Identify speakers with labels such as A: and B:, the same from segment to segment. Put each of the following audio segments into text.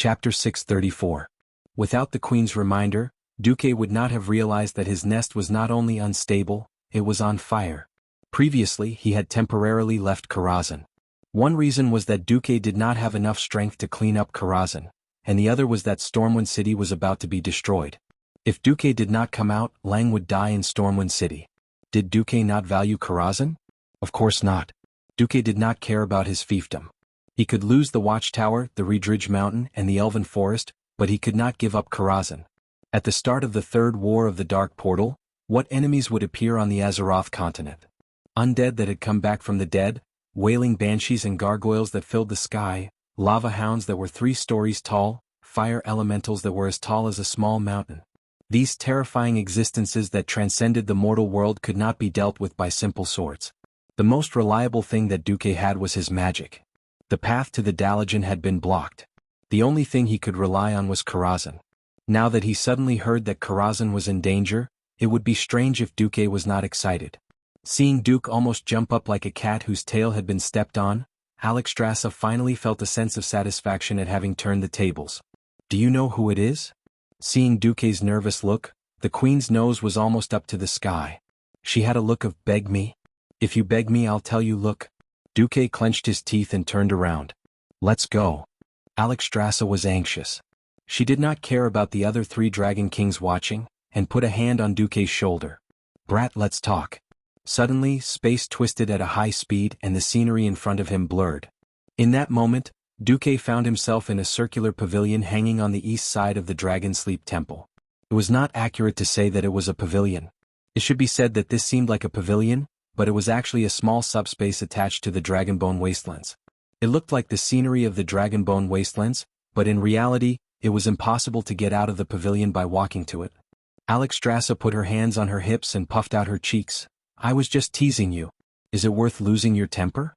A: Chapter 634. Without the queen's reminder, Duque would not have realized that his nest was not only unstable, it was on fire. Previously he had temporarily left Karazhan. One reason was that Duque did not have enough strength to clean up Karazhan, and the other was that Stormwind City was about to be destroyed. If Duque did not come out, Lang would die in Stormwind City. Did Duque not value Karazhan? Of course not. Duque did not care about his fiefdom. He could lose the Watchtower, the Redridge Mountain, and the Elven Forest, but he could not give up Karazhan. At the start of the Third War of the Dark Portal, what enemies would appear on the Azeroth continent? Undead that had come back from the dead, wailing banshees and gargoyles that filled the sky, lava hounds that were 3 stories tall, fire elementals that were as tall as a small mountain. These terrifying existences that transcended the mortal world could not be dealt with by simple swords. The most reliable thing that Duque had was his magic. The path to the Dalajan had been blocked. The only thing he could rely on was Karazhan. Now that he suddenly heard that Karazhan was in danger, it would be strange if Duque was not excited. Seeing Duke almost jump up like a cat whose tail had been stepped on, Alexstrasza finally felt a sense of satisfaction at having turned the tables. Do you know who it is? Seeing Duque's nervous look, the queen's nose was almost up to the sky. She had a look of "beg me? If you beg me I'll tell you." Look. Duque clenched his teeth and turned around. Let's go. Alexstrasza was anxious. She did not care about the other 3 Dragon Kings watching, and put a hand on Duque's shoulder. Brat, let's talk. Suddenly, space twisted at a high speed and the scenery in front of him blurred. In that moment, Duque found himself in a circular pavilion hanging on the east side of the Dragon Sleep Temple. It was not accurate to say that it was a pavilion. It should be said that this seemed like a pavilion, but it was actually a small subspace attached to the Dragonbone Wastelands. It looked like the scenery of the Dragonbone Wastelands, but in reality, it was impossible to get out of the pavilion by walking to it. Alexstrasza put her hands on her hips and puffed out her cheeks. I was just teasing you. Is it worth losing your temper?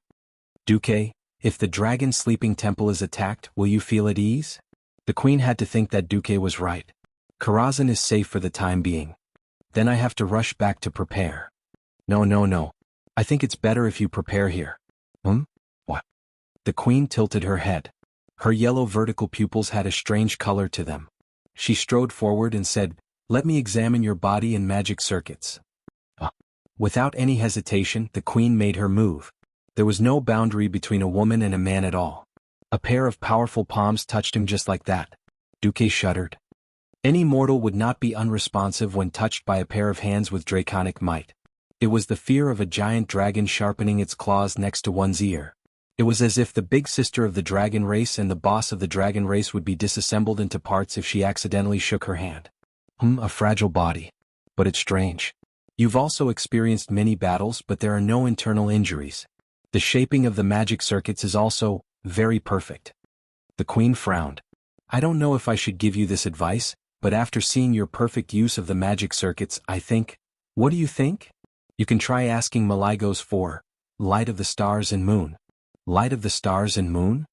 A: Duque, if the Dragon Sleeping Temple is attacked, will you feel at ease? The queen had to think that Duque was right. Karazhan is safe for the time being. Then I have to rush back to prepare. No. I think it's better if you prepare here. What? The queen tilted her head. Her yellow vertical pupils had a strange color to them. She strode forward and said, "Let me examine your body and magic circuits." Without any hesitation, the queen made her move. There was no boundary between a woman and a man at all. A pair of powerful palms touched him just like that. Duque shuddered. Any mortal would not be unresponsive when touched by a pair of hands with draconic might. It was the fear of a giant dragon sharpening its claws next to one's ear. It was as if the big sister of the dragon race and the boss of the dragon race would be disassembled into parts if she accidentally shook her hand. A fragile body. But it's strange. You've also experienced many battles, but there are no internal injuries. The shaping of the magic circuits is also very perfect. The queen frowned. I don't know if I should give you this advice, but after seeing your perfect use of the magic circuits, I think... What do you think? You can try asking Malygos for Light of the Stars and Moon. Light of the Stars and Moon?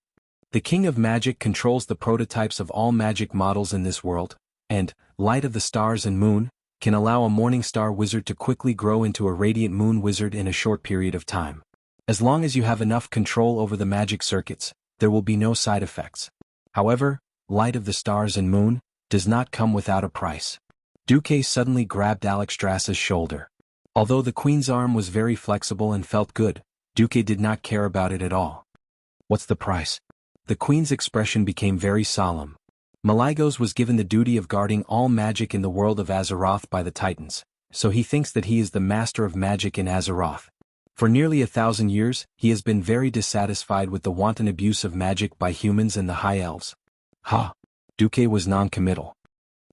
A: The King of Magic controls the prototypes of all magic models in this world, and Light of the Stars and Moon can allow a Morning Star Wizard to quickly grow into a Radiant Moon Wizard in a short period of time. As long as you have enough control over the magic circuits, there will be no side effects. However, Light of the Stars and Moon does not come without a price. Duque suddenly grabbed Alexstrasza's shoulder. Although the queen's arm was very flexible and felt good, Duque did not care about it at all. What's the price? The queen's expression became very solemn. Malygos was given the duty of guarding all magic in the world of Azeroth by the Titans, so he thinks that he is the master of magic in Azeroth. For nearly 1,000 years, he has been very dissatisfied with the wanton abuse of magic by humans and the High Elves. Duque was non-committal.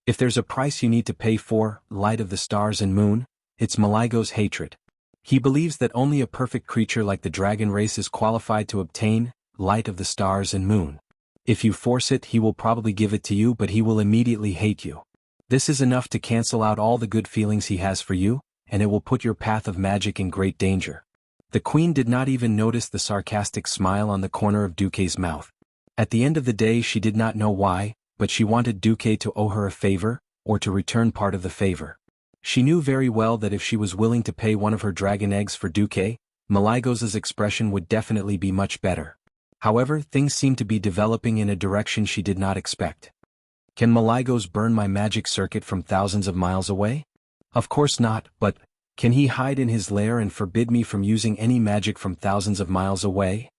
A: If there's a price you need to pay for Light of the Stars and Moon, it's Malygos' hatred. He believes that only a perfect creature like the dragon race is qualified to obtain Light of the Stars and Moon. If you force it, he will probably give it to you, but he will immediately hate you. This is enough to cancel out all the good feelings he has for you, and it will put your path of magic in great danger. The queen did not even notice the sarcastic smile on the corner of Duque's mouth. At the end of the day, she did not know why, but she wanted Duque to owe her a favor, or to return part of the favor. She knew very well that if she was willing to pay one of her dragon eggs for Duque, Malygos' expression would definitely be much better. However, things seemed to be developing in a direction she did not expect. Can Malygos burn my magic circuit from thousands of miles away? Of course not, but can he hide in his lair and forbid me from using any magic from thousands of miles away?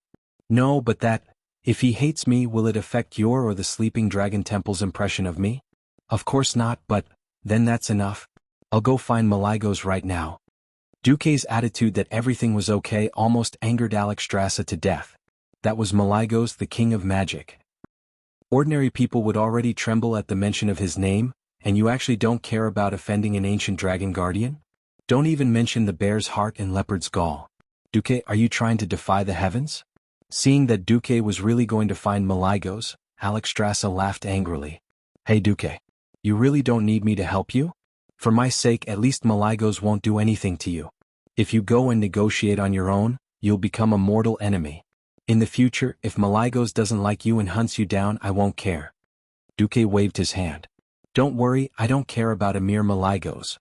A: No, but if he hates me, will it affect your or the Sleeping Dragon Temple's impression of me? Of course not, but then that's enough. I'll go find Malygos right now. Duque's attitude that everything was okay almost angered Alexstrasza to death. That was Malygos, the king of magic. Ordinary people would already tremble at the mention of his name, and you actually don't care about offending an ancient dragon guardian? Don't even mention the bear's heart and leopard's gall. Duque, are you trying to defy the heavens? Seeing that Duque was really going to find Malygos, Alexstrasza laughed angrily. Hey Duque, you really don't need me to help you? For my sake, at least Malygos won't do anything to you. If you go and negotiate on your own, you'll become a mortal enemy. In the future, if Malygos doesn't like you and hunts you down, I won't care. Duque waved his hand. Don't worry, I don't care about a mere Malygos.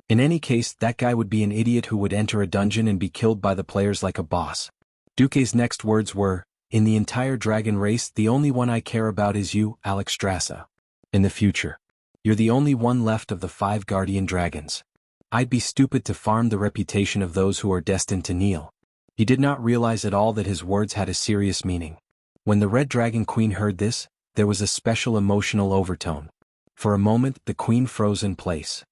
A: In any case, that guy would be an idiot who would enter a dungeon and be killed by the players like a boss. Duque's next words were, in the entire dragon race, the only one I care about is you, Alexstrasza. In the future. You're the only one left of the 5 guardian dragons. I'd be stupid to farm the reputation of those who are destined to kneel. He did not realize at all that his words had a serious meaning. When the Red Dragon Queen heard this, there was a special emotional overtone. For a moment, the queen froze in place.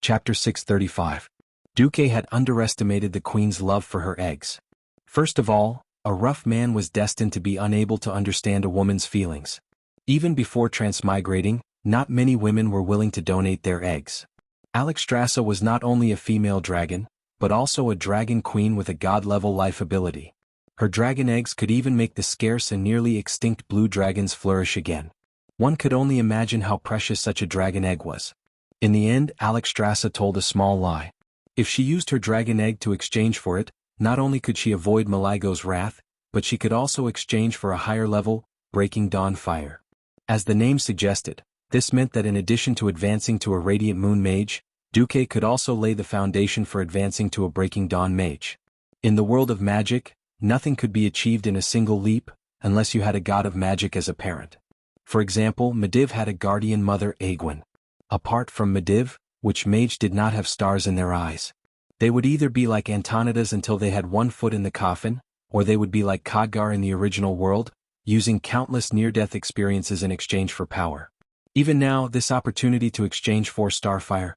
A: Chapter 635. Duque had underestimated the queen's love for her eggs. First of all, a rough man was destined to be unable to understand a woman's feelings. Even before transmigrating, not many women were willing to donate their eggs. Alexstrasza was not only a female dragon, but also a dragon queen with a god-level life ability. Her dragon eggs could even make the scarce and nearly extinct blue dragons flourish again. One could only imagine how precious such a dragon egg was. In the end, Alexstrasza told a small lie. If she used her dragon egg to exchange for it, not only could she avoid Malygos' wrath, but she could also exchange for a higher level, Breaking Dawn fire. As the name suggested, this meant that in addition to advancing to a Radiant Moon Mage, Duque could also lay the foundation for advancing to a Breaking Dawn Mage. In the world of magic, nothing could be achieved in a single leap, unless you had a god of magic as a parent. For example, Medivh had a guardian mother, Aegwynn. Apart from Medivh, which mage did not have stars in their eyes? They would either be like Antonidas until they had one foot in the coffin, or they would be like Khadgar in the original world, using countless near-death experiences in exchange for power. Even now, this opportunity to exchange 4 starfire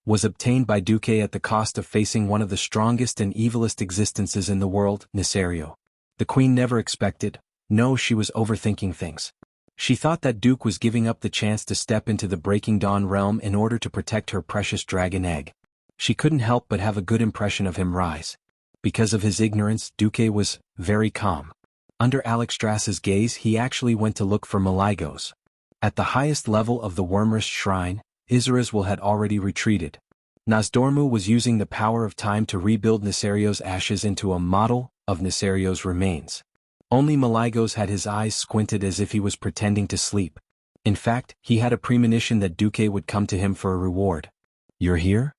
A: was obtained by Duque at the cost of facing one of the strongest and evilest existences in the world, Nesario. The queen never expected. No, she was overthinking things. She thought that Duque was giving up the chance to step into the Breaking Dawn realm in order to protect her precious dragon egg. She couldn't help but have a good impression of him rise. Because of his ignorance, Duque was very calm. Under Alexstrasza's gaze, he actually went to look for Malygos. At the highest level of the Wormrest Shrine, Izarazwil had already retreated. Nozdormu was using the power of time to rebuild Nesario's ashes into a model of Nesario's remains. Only Malygos had his eyes squinted as if he was pretending to sleep. In fact, he had a premonition that Duque would come to him for a reward. You're here?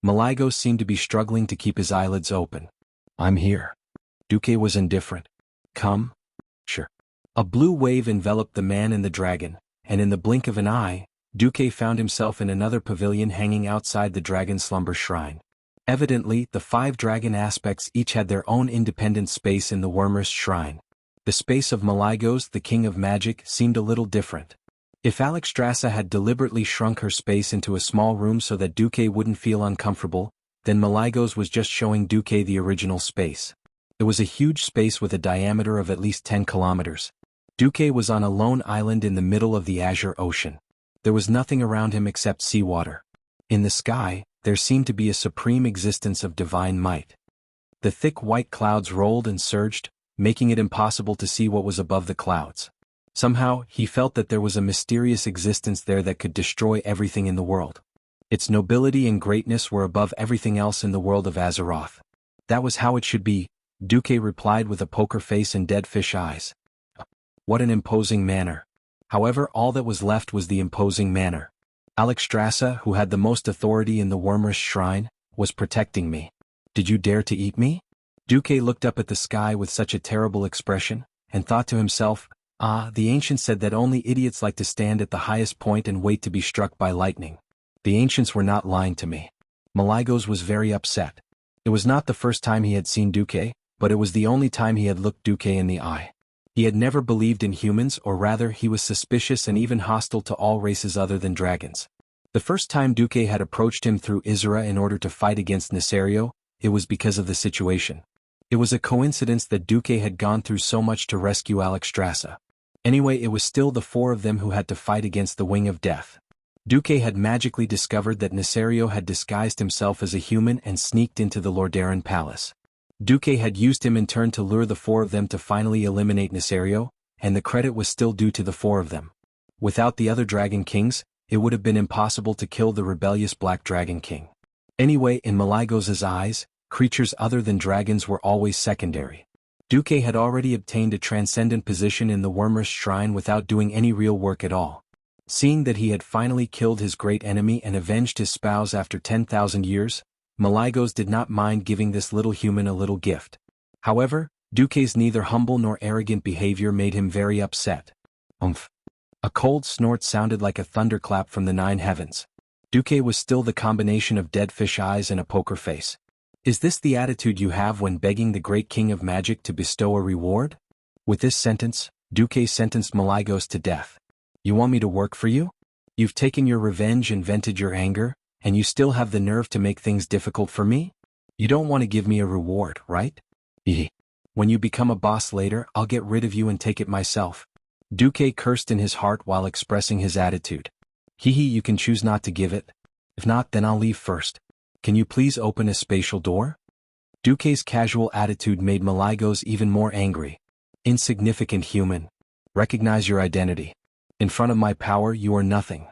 A: Malygos seemed to be struggling to keep his eyelids open. I'm here. Duque was indifferent. Come? Sure. A blue wave enveloped the man and the dragon, and in the blink of an eye, Duque found himself in another pavilion hanging outside the dragon slumber shrine. Evidently, the 5 dragon aspects each had their own independent space in the Wormrest Shrine. The space of Malygos, the king of magic, seemed a little different. If Alexstrasza had deliberately shrunk her space into a small room so that Duque wouldn't feel uncomfortable, then Malygos was just showing Duque the original space. It was a huge space with a diameter of at least 10 kilometers. Duque was on a lone island in the middle of the Azure Ocean. There was nothing around him except seawater. In the sky, there seemed to be a supreme existence of divine might. The thick white clouds rolled and surged, making it impossible to see what was above the clouds. Somehow, he felt that there was a mysterious existence there that could destroy everything in the world. Its nobility and greatness were above everything else in the world of Azeroth. That was how it should be, Duque replied with a poker face and dead fish eyes. What an imposing manner. However, all that was left was the imposing manner. Alexstrasza, who had the most authority in the Wormrest Shrine, was protecting me. Did you dare to eat me? Duque looked up at the sky with such a terrible expression, and thought to himself, the ancients said that only idiots like to stand at the highest point and wait to be struck by lightning. The ancients were not lying to me. Malygos was very upset. It was not the first time he had seen Duque, but it was the only time he had looked Duque in the eye. He had never believed in humans, or rather he was suspicious and even hostile to all races other than dragons. The first time Duque had approached him through Isra in order to fight against Nesario, it was because of the situation. It was a coincidence that Duque had gone through so much to rescue Alexstrasza. Anyway, it was still the four of them who had to fight against the Wing of Death. Duque had magically discovered that Nesario had disguised himself as a human and sneaked into the Lordaeron palace. Duque had used him in turn to lure the four of them to finally eliminate Nesario, and the credit was still due to the four of them. Without the other Dragon Kings, it would have been impossible to kill the rebellious Black Dragon King. Anyway, in Malygos' eyes, creatures other than dragons were always secondary. Duque had already obtained a transcendent position in the Wormrest Shrine without doing any real work at all. Seeing that he had finally killed his great enemy and avenged his spouse after 10,000 years, Malygos did not mind giving this little human a little gift. However, Duque's neither humble nor arrogant behavior made him very upset. Umph. A cold snort sounded like a thunderclap from the 9 heavens. Duque was still the combination of dead fish eyes and a poker face. Is this the attitude you have when begging the great king of magic to bestow a reward? With this sentence, Duque sentenced Malygos to death. You want me to work for you? You've taken your revenge and vented your anger, and you still have the nerve to make things difficult for me? You don't want to give me a reward, right? When you become a boss later, I'll get rid of you and take it myself. Duque cursed in his heart while expressing his attitude. You can choose not to give it. If not, then I'll leave first. Can you please open a spatial door? Duque's casual attitude made Malygos even more angry. Insignificant human. Recognize your identity. In front of my power you are nothing.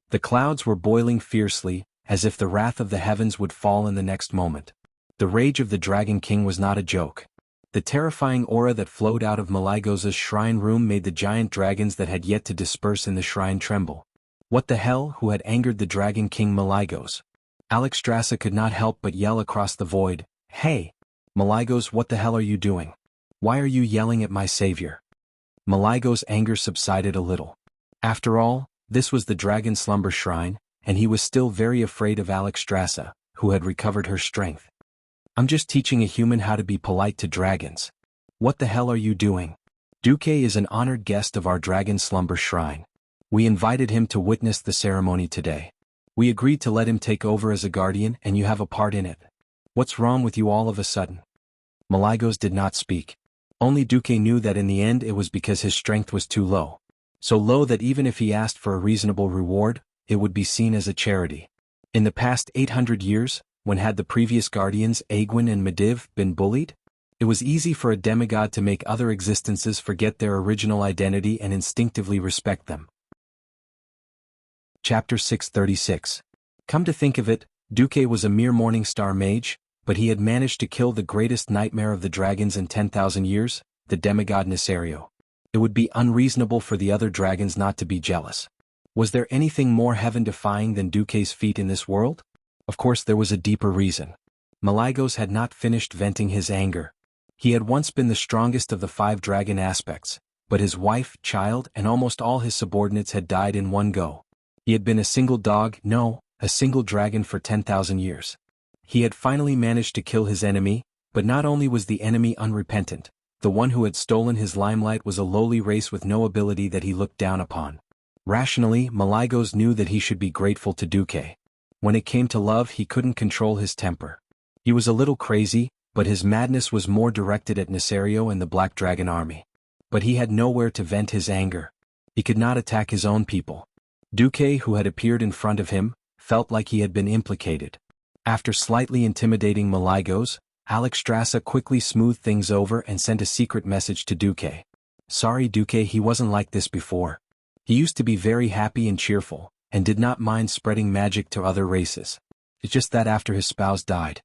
A: The clouds were boiling fiercely, as if the wrath of the heavens would fall in the next moment. The rage of the Dragon King was not a joke. The terrifying aura that flowed out of Malygos' shrine room made the giant dragons that had yet to disperse in the shrine tremble. What the hell? Who had angered the Dragon King Malygos? Alexstrasza could not help but yell across the void, "Hey! Malygos, what the hell are you doing? Why are you yelling at my savior?" Malygos' anger subsided a little. After all, this was the Dragon Slumber Shrine, and he was still very afraid of Alexstrasza, who had recovered her strength. I'm just teaching a human how to be polite to dragons. What the hell are you doing? Duque is an honored guest of our Dragon Slumber Shrine. We invited him to witness the ceremony today. We agreed to let him take over as a guardian and you have a part in it. What's wrong with you all of a sudden? Malygos did not speak. Only Duque knew that in the end it was because his strength was too low. So low that even if he asked for a reasonable reward, it would be seen as a charity. In the past 800 years, when had the previous guardians, Aegwin and Medivh, been bullied? It was easy for a demigod to make other existences forget their original identity and instinctively respect them. Chapter 636. Come to think of it, Duque was a mere Morningstar mage, but he had managed to kill the greatest nightmare of the dragons in 10,000 years, the demigod Nesario. It would be unreasonable for the other dragons not to be jealous. Was there anything more heaven-defying than Duque's feat in this world? Of course there was a deeper reason. Malygos had not finished venting his anger. He had once been the strongest of the 5 dragon aspects, but his wife, child, and almost all his subordinates had died in one go. He had been a single dog, no, a single dragon for 10,000 years. He had finally managed to kill his enemy, but not only was the enemy unrepentant, the one who had stolen his limelight was a lowly race with no ability that he looked down upon. Rationally, Malygos knew that he should be grateful to Duque. When it came to love, he couldn't control his temper. He was a little crazy, but his madness was more directed at Nesario and the Black Dragon army. But he had nowhere to vent his anger. He could not attack his own people. Duque, who had appeared in front of him, felt like he had been implicated. After slightly intimidating Malygos, Alexstrasza quickly smoothed things over and sent a secret message to Duque. Sorry Duque, he wasn't like this before. He used to be very happy and cheerful, and did not mind spreading magic to other races. It's just that after his spouse died.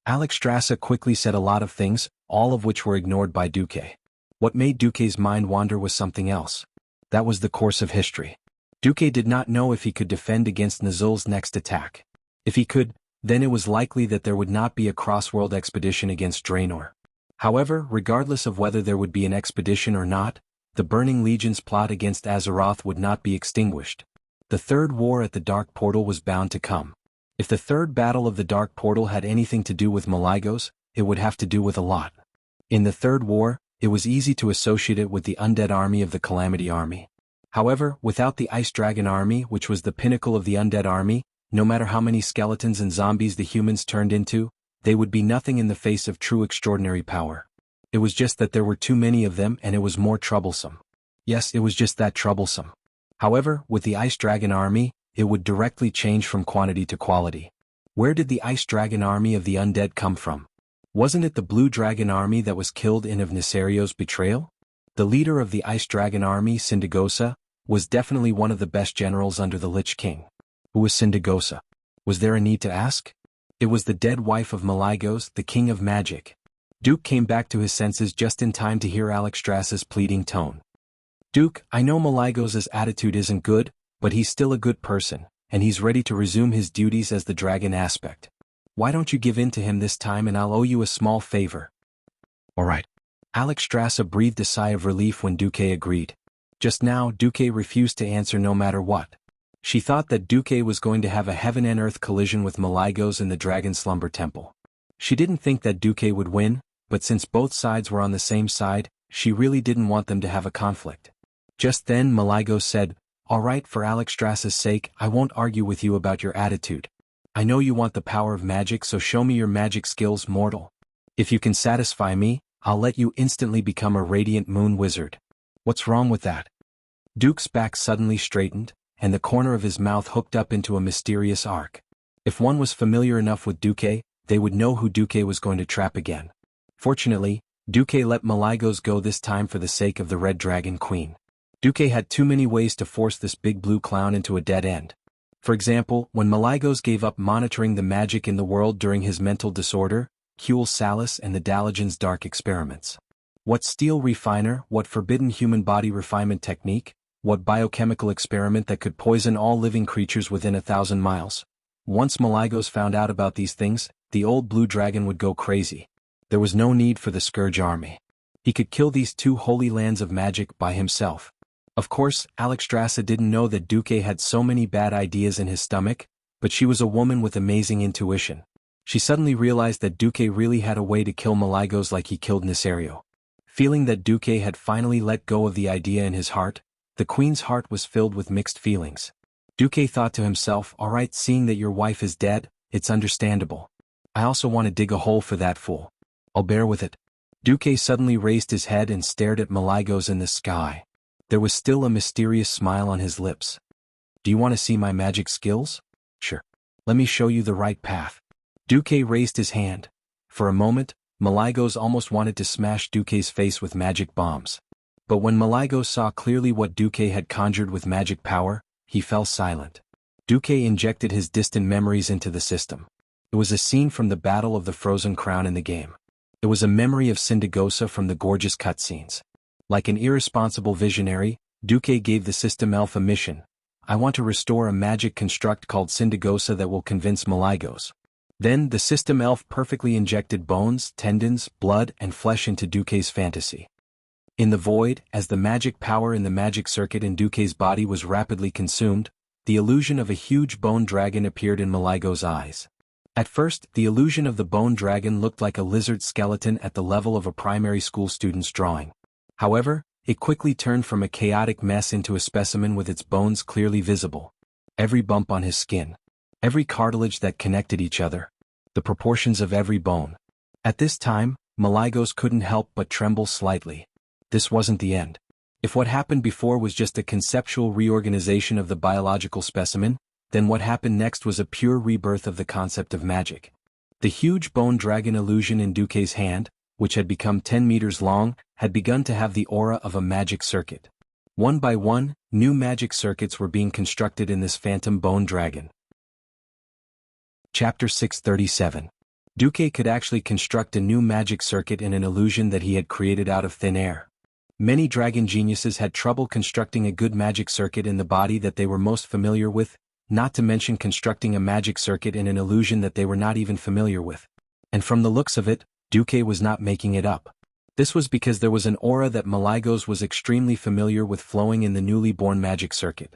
A: Alexstrasza quickly said a lot of things, all of which were ignored by Duque. What made Duque's mind wander was something else. That was the course of history. Duque did not know if he could defend against Nazul's next attack. If he could, then it was likely that there would not be a cross-world expedition against Draenor. However, regardless of whether there would be an expedition or not, the Burning Legion's plot against Azeroth would not be extinguished. The Third War at the Dark Portal was bound to come. If the Third Battle of the Dark Portal had anything to do with Malygos, it would have to do with a lot. In the Third War, it was easy to associate it with the undead army of the Calamity Army. However, without the Ice Dragon Army, which was the pinnacle of the undead army, no matter how many skeletons and zombies the humans turned into, they would be nothing in the face of true extraordinary power. It was just that there were too many of them and it was more troublesome. Yes, it was just that troublesome. However, with the Ice Dragon Army, it would directly change from quantity to quality. Where did the Ice Dragon Army of the undead come from? Wasn't it the Blue Dragon Army that was killed in of Nisario's betrayal? The leader of the Ice Dragon Army, Sindagosa, was definitely one of the best generals under the Lich King. Who was Sindagosa? Was there a need to ask? It was the dead wife of Malygos, the King of Magic. Duke came back to his senses just in time to hear Alexstrasza's pleading tone. Duke, I know Malygos' attitude isn't good, but he's still a good person, and he's ready to resume his duties as the dragon aspect. Why don't you give in to him this time and I'll owe you a small favor? All right. Alexstrasza breathed a sigh of relief when Duque agreed. Just now, Duque refused to answer no matter what. She thought that Duque was going to have a heaven and earth collision with Malygos in the Dragon Slumber Temple. She didn't think that Duque would win, but since both sides were on the same side, she really didn't want them to have a conflict. Just then Malygos said, All right, for Alexstrasza's sake, I won't argue with you about your attitude. I know you want the power of magic, so show me your magic skills, mortal. If you can satisfy me, I'll let you instantly become a Radiant Moon Wizard. What's wrong with that? Duke's back suddenly straightened, and the corner of his mouth hooked up into a mysterious arc. If one was familiar enough with Duque, they would know who Duque was going to trap again. Fortunately, Duque let Malygos go this time for the sake of the Red Dragon Queen. Duque had too many ways to force this big blue clown into a dead end. For example, when Malygos gave up monitoring the magic in the world during his mental disorder, Huel Salas and the Dalajan's dark experiments. What steel refiner, what forbidden human body refinement technique, what biochemical experiment that could poison all living creatures within 1,000 miles. Once Malygos found out about these things, the old blue dragon would go crazy. There was no need for the Scourge army. He could kill these two holy lands of magic by himself. Of course, Alexstrasza didn't know that Duque had so many bad ideas in his stomach, but she was a woman with amazing intuition. She suddenly realized that Duque really had a way to kill Malygos like he killed Nisario. Feeling that Duque had finally let go of the idea in his heart, the queen's heart was filled with mixed feelings. Duque thought to himself, all right, seeing that your wife is dead, it's understandable. I also want to dig a hole for that fool. I'll bear with it. Duque suddenly raised his head and stared at Malygos in the sky. There was still a mysterious smile on his lips. Do you want to see my magic skills? Sure. Let me show you the right path. Duque raised his hand. For a moment, Malygos almost wanted to smash Duque's face with magic bombs. But when Malygos saw clearly what Duque had conjured with magic power, he fell silent. Duque injected his distant memories into the system. It was a scene from the Battle of the Frozen Crown in the game. It was a memory of Sindagosa from the gorgeous cutscenes. Like an irresponsible visionary, Duque gave the system elf a mission. I want to restore a magic construct called Sindagosa that will convince Malygos. Then, the system elf perfectly injected bones, tendons, blood, and flesh into Duque's fantasy. In the void, as the magic power in the magic circuit in Duque's body was rapidly consumed, the illusion of a huge bone dragon appeared in Malygos' eyes. At first, the illusion of the bone dragon looked like a lizard skeleton at the level of a primary school student's drawing. However, it quickly turned from a chaotic mess into a specimen with its bones clearly visible. Every bump on his skin. Every cartilage that connected each other. The proportions of every bone. At this time, Malygos couldn't help but tremble slightly. This wasn't the end. If what happened before was just a conceptual reorganization of the biological specimen, then what happened next was a pure rebirth of the concept of magic. The huge bone dragon illusion in Duque's hand, which had become 10 meters long, had begun to have the aura of a magic circuit. One by one, new magic circuits were being constructed in this phantom bone dragon. Chapter 637. Duque could actually construct a new magic circuit in an illusion that he had created out of thin air. Many dragon geniuses had trouble constructing a good magic circuit in the body that they were most familiar with, not to mention constructing a magic circuit in an illusion that they were not even familiar with. And from the looks of it, Duque was not making it up. This was because there was an aura that Malygos was extremely familiar with flowing in the newly born magic circuit.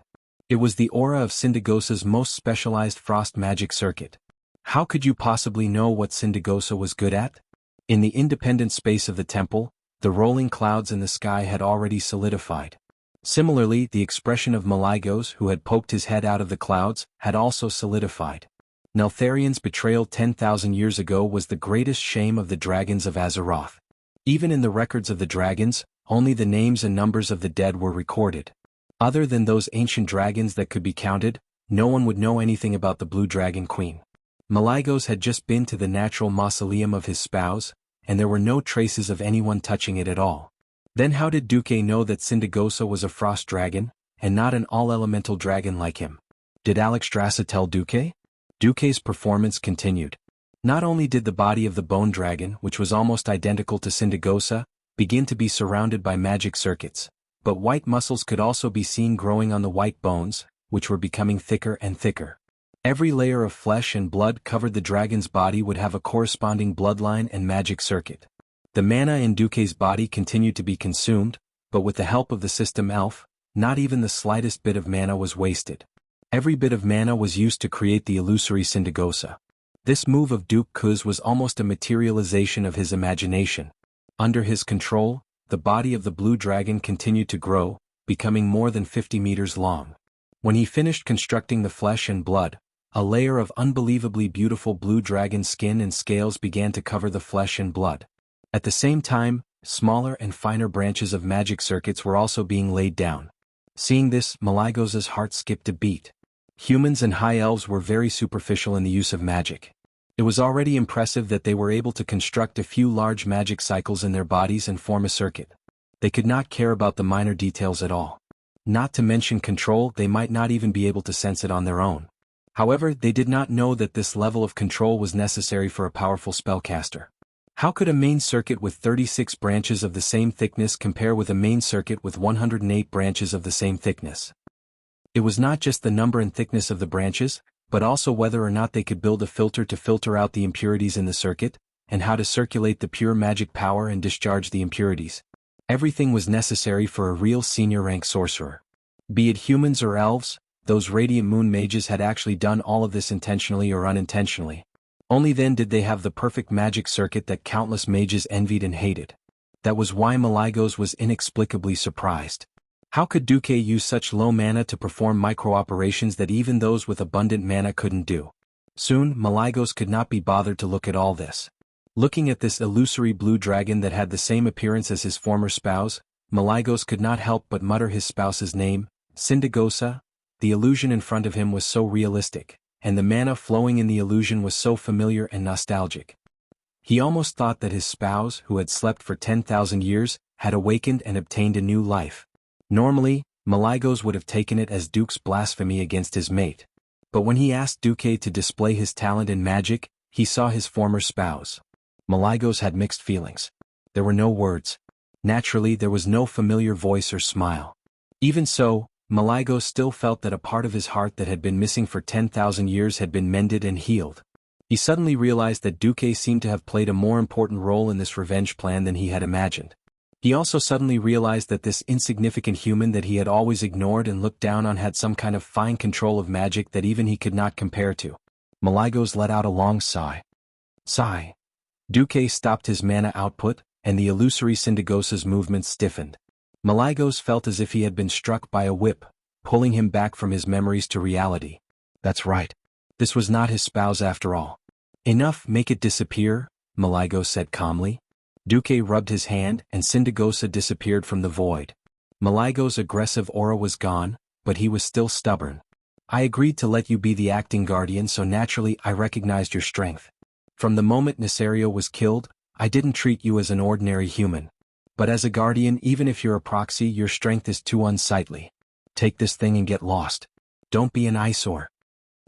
A: It was the aura of Syndagosa's most specialized frost magic circuit. How could you possibly know what Syndagosa was good at? In the independent space of the temple, the rolling clouds in the sky had already solidified. Similarly, the expression of Malygos, who had poked his head out of the clouds, had also solidified. Neltharion's betrayal 10,000 years ago was the greatest shame of the dragons of Azeroth. Even in the records of the dragons, only the names and numbers of the dead were recorded. Other than those ancient dragons that could be counted, no one would know anything about the Blue Dragon Queen. Malygos had just been to the natural mausoleum of his spouse, and there were no traces of anyone touching it at all. Then how did Duque know that Syndagosa was a frost dragon, and not an all-elemental dragon like him? Did Alexstrasza tell Duque? Duque's performance continued. Not only did the body of the bone dragon, which was almost identical to Syndagosa, begin to be surrounded by magic circuits, but white muscles could also be seen growing on the white bones, which were becoming thicker and thicker. Every layer of flesh and blood covered the dragon's body would have a corresponding bloodline and magic circuit. The mana in Duque's body continued to be consumed, but with the help of the system elf, not even the slightest bit of mana was wasted. Every bit of mana was used to create the illusory Syndagosa. This move of Duke Kuz was almost a materialization of his imagination. Under his control, the body of the blue dragon continued to grow, becoming more than 50 meters long. When he finished constructing the flesh and blood, a layer of unbelievably beautiful blue dragon skin and scales began to cover the flesh and blood. At the same time, smaller and finer branches of magic circuits were also being laid down. Seeing this, Malygos's heart skipped a beat. Humans and high elves were very superficial in the use of magic. It was already impressive that they were able to construct a few large magic cycles in their bodies and form a circuit. They could not care about the minor details at all. Not to mention control, they might not even be able to sense it on their own. However, they did not know that this level of control was necessary for a powerful spellcaster. How could a main circuit with 36 branches of the same thickness compare with a main circuit with 108 branches of the same thickness? It was not just the number and thickness of the branches, but also whether or not they could build a filter to filter out the impurities in the circuit, and how to circulate the pure magic power and discharge the impurities. Everything was necessary for a real senior rank sorcerer. Be it humans or elves, those Radiant Moon mages had actually done all of this intentionally or unintentionally. Only then did they have the perfect magic circuit that countless mages envied and hated. That was why Malygos was inexplicably surprised. How could Duque use such low mana to perform micro-operations that even those with abundant mana couldn't do? Soon, Malygos could not be bothered to look at all this. Looking at this illusory blue dragon that had the same appearance as his former spouse, Malygos could not help but mutter his spouse's name, Syndagosa. The illusion in front of him was so realistic, and the mana flowing in the illusion was so familiar and nostalgic. He almost thought that his spouse, who had slept for 10,000 years, had awakened and obtained a new life. Normally, Malygos would have taken it as Duke's blasphemy against his mate. But when he asked Duque to display his talent in magic, he saw his former spouse. Malygos had mixed feelings. There were no words. Naturally, there was no familiar voice or smile. Even so, Malygos still felt that a part of his heart that had been missing for 10,000 years had been mended and healed. He suddenly realized that Duque seemed to have played a more important role in this revenge plan than he had imagined. He also suddenly realized that this insignificant human that he had always ignored and looked down on had some kind of fine control of magic that even he could not compare to. Malygos let out a long sigh. Sigh. Duque stopped his mana output, and the illusory Syndagosa's movements stiffened. Malygos felt as if he had been struck by a whip, pulling him back from his memories to reality. That's right. This was not his spouse after all. Enough, make it disappear, Malygos said calmly. Duque rubbed his hand, and Syndagosa disappeared from the void. Malygos' aggressive aura was gone, but he was still stubborn. I agreed to let you be the acting guardian, so naturally I recognized your strength. From the moment Nesario was killed, I didn't treat you as an ordinary human. But as a guardian, even if you're a proxy, your strength is too unsightly. Take this thing and get lost. Don't be an eyesore.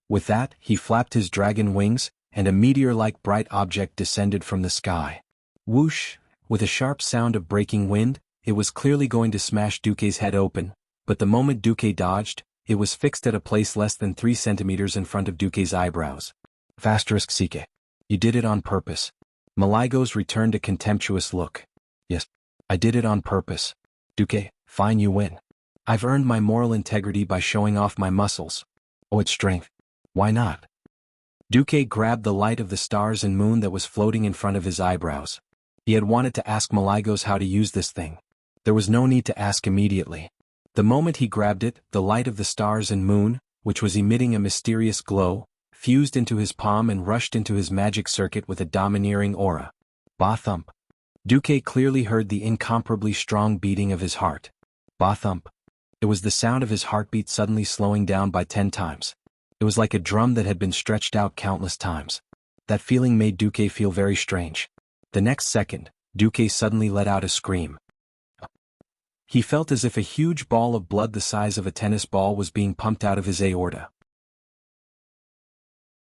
A: With that, he flapped his dragon wings, and a meteor-like bright object descended from the sky. Whoosh! With a sharp sound of breaking wind, it was clearly going to smash Duque's head open, but the moment Duque dodged, It was fixed at a place less than 3 centimeters in front of Duque's eyebrows. Asterisk Sike. You did it on purpose. Malygos returned a contemptuous look. Yes, I did it on purpose. Duque, fine, you win. I've earned my moral integrity by showing off my muscles. Oh, it's strength. Why not? Duque grabbed the light of the stars and moon that was floating in front of his eyebrows. He had wanted to ask Malygos how to use this thing. There was no need to ask immediately. The moment he grabbed it, the light of the stars and moon, which was emitting a mysterious glow, fused into his palm and rushed into his magic circuit with a domineering aura. Ba thump. Duque clearly heard the incomparably strong beating of his heart. Ba thump. It was the sound of his heartbeat suddenly slowing down by 10 times. It was like a drum that had been stretched out countless times. That feeling made Duque feel very strange. The next second, Duque suddenly let out a scream. He felt as if a huge ball of blood the size of a tennis ball was being pumped out of his aorta.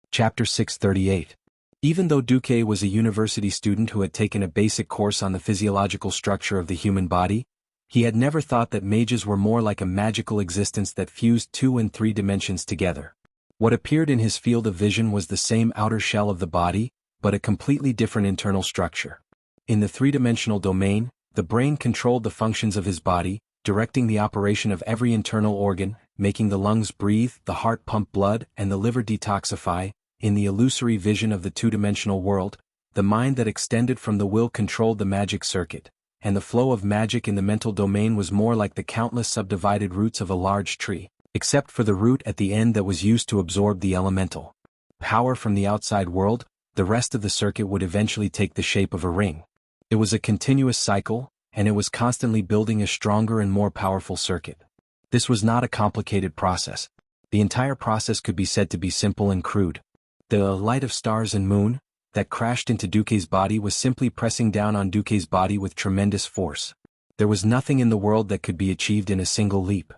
A: Chapter 638. Even though Duque was a university student who had taken a basic course on the physiological structure of the human body, he had never thought that mages were more like a magical existence that fused 2 and 3 dimensions together. What appeared in his field of vision was the same outer shell of the body, but a completely different internal structure. In the 3-dimensional domain, the brain controlled the functions of his body, directing the operation of every internal organ, making the lungs breathe, the heart pump blood, and the liver detoxify. In the illusory vision of the 2-dimensional world, the mind that extended from the will controlled the magic circuit, and the flow of magic in the mental domain was more like the countless subdivided roots of a large tree, except for the root at the end that was used to absorb the elemental power from the outside world. The rest of the circuit would eventually take the shape of a ring. It was a continuous cycle, and it was constantly building a stronger and more powerful circuit. This was not a complicated process. The entire process could be said to be simple and crude. The light of stars and moon that crashed into Duque's body was simply pressing down on Duque's body with tremendous force. There was nothing in the world that could be achieved in a single leap.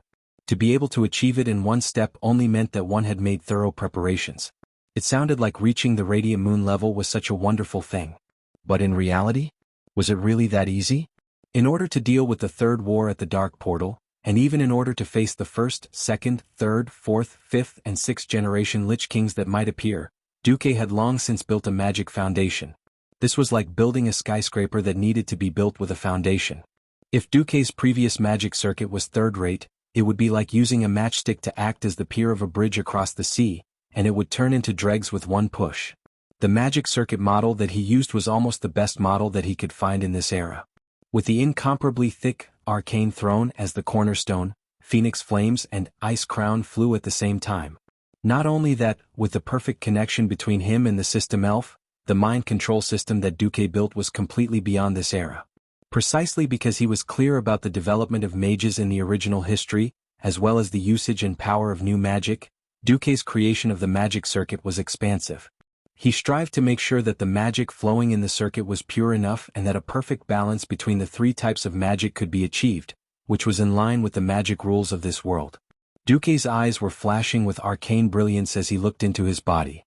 A: To be able to achieve it in one step only meant that one had made thorough preparations. It sounded like reaching the radiant moon level was such a wonderful thing. But in reality, was it really that easy? In order to deal with the third war at the Dark Portal, and even in order to face the first, second, third, fourth, fifth, and sixth generation Lich Kings that might appear, Duque had long since built a magic foundation. This was like building a skyscraper that needed to be built with a foundation. If Duque's previous magic circuit was third-rate, it would be like using a matchstick to act as the pier of a bridge across the sea, and it would turn into dregs with one push. The magic circuit model that he used was almost the best model that he could find in this era. With the incomparably thick, arcane throne as the cornerstone, phoenix flames and ice crown flew at the same time. Not only that, with the perfect connection between him and the system elf, the mind control system that Duque built was completely beyond this era. Precisely because he was clear about the development of mages in the original history, as well as the usage and power of new magic, Duque's creation of the magic circuit was expansive. He strived to make sure that the magic flowing in the circuit was pure enough and that a perfect balance between the 3 types of magic could be achieved, which was in line with the magic rules of this world. Duque's eyes were flashing with arcane brilliance as he looked into his body.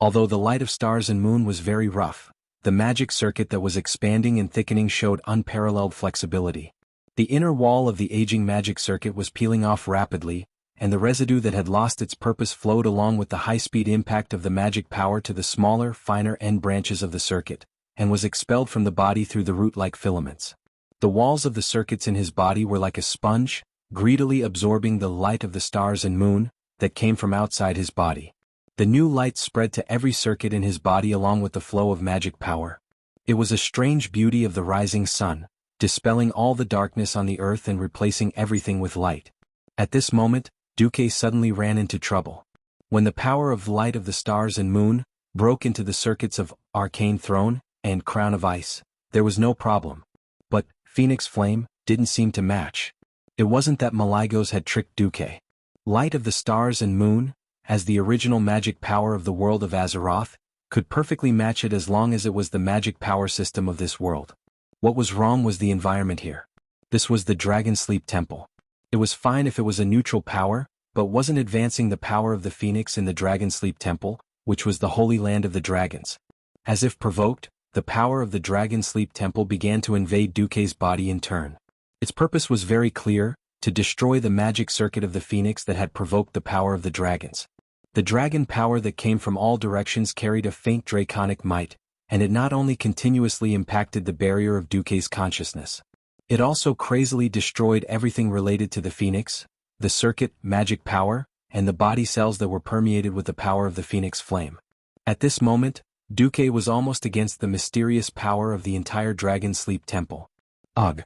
A: Although the light of stars and moon was very rough, the magic circuit that was expanding and thickening showed unparalleled flexibility. The inner wall of the aging magic circuit was peeling off rapidly, and the residue that had lost its purpose flowed along with the high-speed impact of the magic power to the smaller, finer end branches of the circuit, and was expelled from the body through the root-like filaments. The walls of the circuits in his body were like a sponge, greedily absorbing the light of the stars and moon that came from outside his body. The new light spread to every circuit in his body along with the flow of magic power. It was a strange beauty of the rising sun, dispelling all the darkness on the earth and replacing everything with light. At this moment, Duque suddenly ran into trouble. When the power of light of the stars and moon broke into the circuits of Arcane Throne and Crown of Ice, there was no problem. But Phoenix Flame didn't seem to match. It wasn't that Malygos had tricked Duque. Light of the stars and moon, as the original magic power of the world of Azeroth, could perfectly match it as long as it was the magic power system of this world. What was wrong was the environment here. This was the Dragon Sleep Temple. It was fine if it was a neutral power, but wasn't advancing the power of the Phoenix in the Dragon Sleep Temple, which was the holy land of the dragons. As if provoked, the power of the Dragon Sleep Temple began to invade Duque's body in turn. Its purpose was very clear: to destroy the magic circuit of the phoenix that had provoked the power of the dragons. The dragon power that came from all directions carried a faint draconic might, and it not only continuously impacted the barrier of Duque's consciousness. It also crazily destroyed everything related to the phoenix, the circuit, magic power, and the body cells that were permeated with the power of the phoenix flame. At this moment, Duque was almost against the mysterious power of the entire dragon sleep temple. Ugh!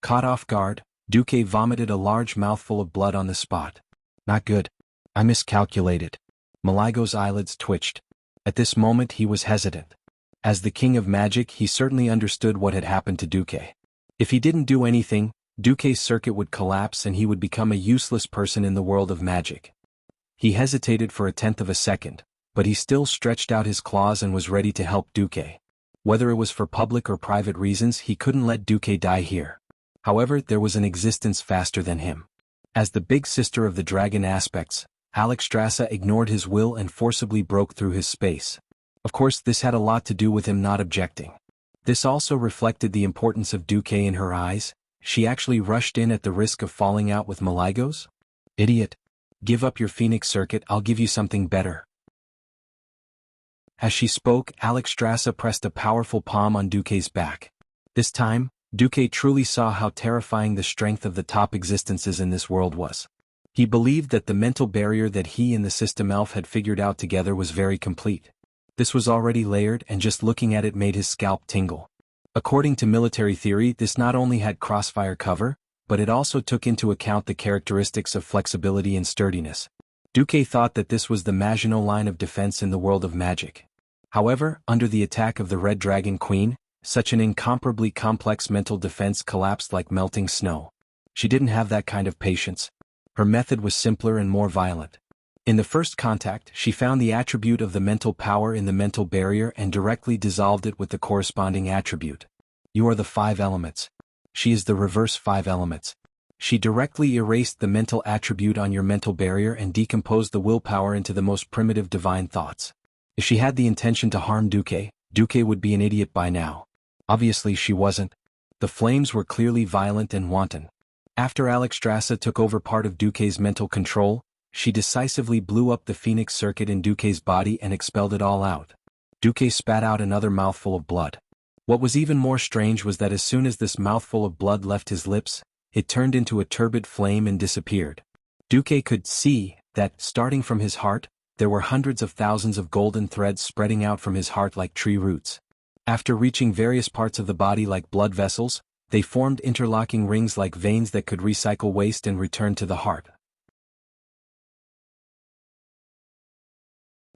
A: Caught off guard, Duque vomited a large mouthful of blood on the spot. Not good. I miscalculated. Malago's eyelids twitched. At this moment he was hesitant. As the king of magic, he certainly understood what had happened to Duque. If he didn't do anything, Duque's circuit would collapse and he would become a useless person in the world of magic. He hesitated for a tenth of a second, but he still stretched out his claws and was ready to help Duque. Whether it was for public or private reasons, he couldn't let Duque die here. However, there was an existence faster than him. As the big sister of the dragon aspects, Alexstrasza ignored his will and forcibly broke through his space. Of course, this had a lot to do with him not objecting. This also reflected the importance of Duque in her eyes. She actually rushed in at the risk of falling out with Malygos? Idiot. Give up your phoenix circuit, I'll give you something better. As she spoke, Alexstrasza pressed a powerful palm on Duque's back. This time, Duque truly saw how terrifying the strength of the top existences in this world was. He believed that the mental barrier that he and the system elf had figured out together was very complete. This was already layered, and just looking at it made his scalp tingle. According to military theory, this not only had crossfire cover, but it also took into account the characteristics of flexibility and sturdiness. Duque thought that this was the Maginot line of defense in the world of magic. However, under the attack of the Red Dragon Queen, such an incomparably complex mental defense collapsed like melting snow. She didn't have that kind of patience. Her method was simpler and more violent. In the first contact, she found the attribute of the mental power in the mental barrier and directly dissolved it with the corresponding attribute. You are the 5 elements. She is the reverse 5 elements. She directly erased the mental attribute on your mental barrier and decomposed the willpower into the most primitive divine thoughts. If she had the intention to harm Duque, Duque would be an idiot by now. Obviously she wasn't. The flames were clearly violent and wanton. After Alexstrasza took over part of Duque's mental control, she decisively blew up the phoenix circuit in Duque's body and expelled it all out. Duque spat out another mouthful of blood. What was even more strange was that as soon as this mouthful of blood left his lips, it turned into a turbid flame and disappeared. Duque could see that, starting from his heart, there were hundreds of thousands of golden threads spreading out from his heart like tree roots. After reaching various parts of the body like blood vessels, they formed interlocking rings like veins that could recycle waste and return to the heart.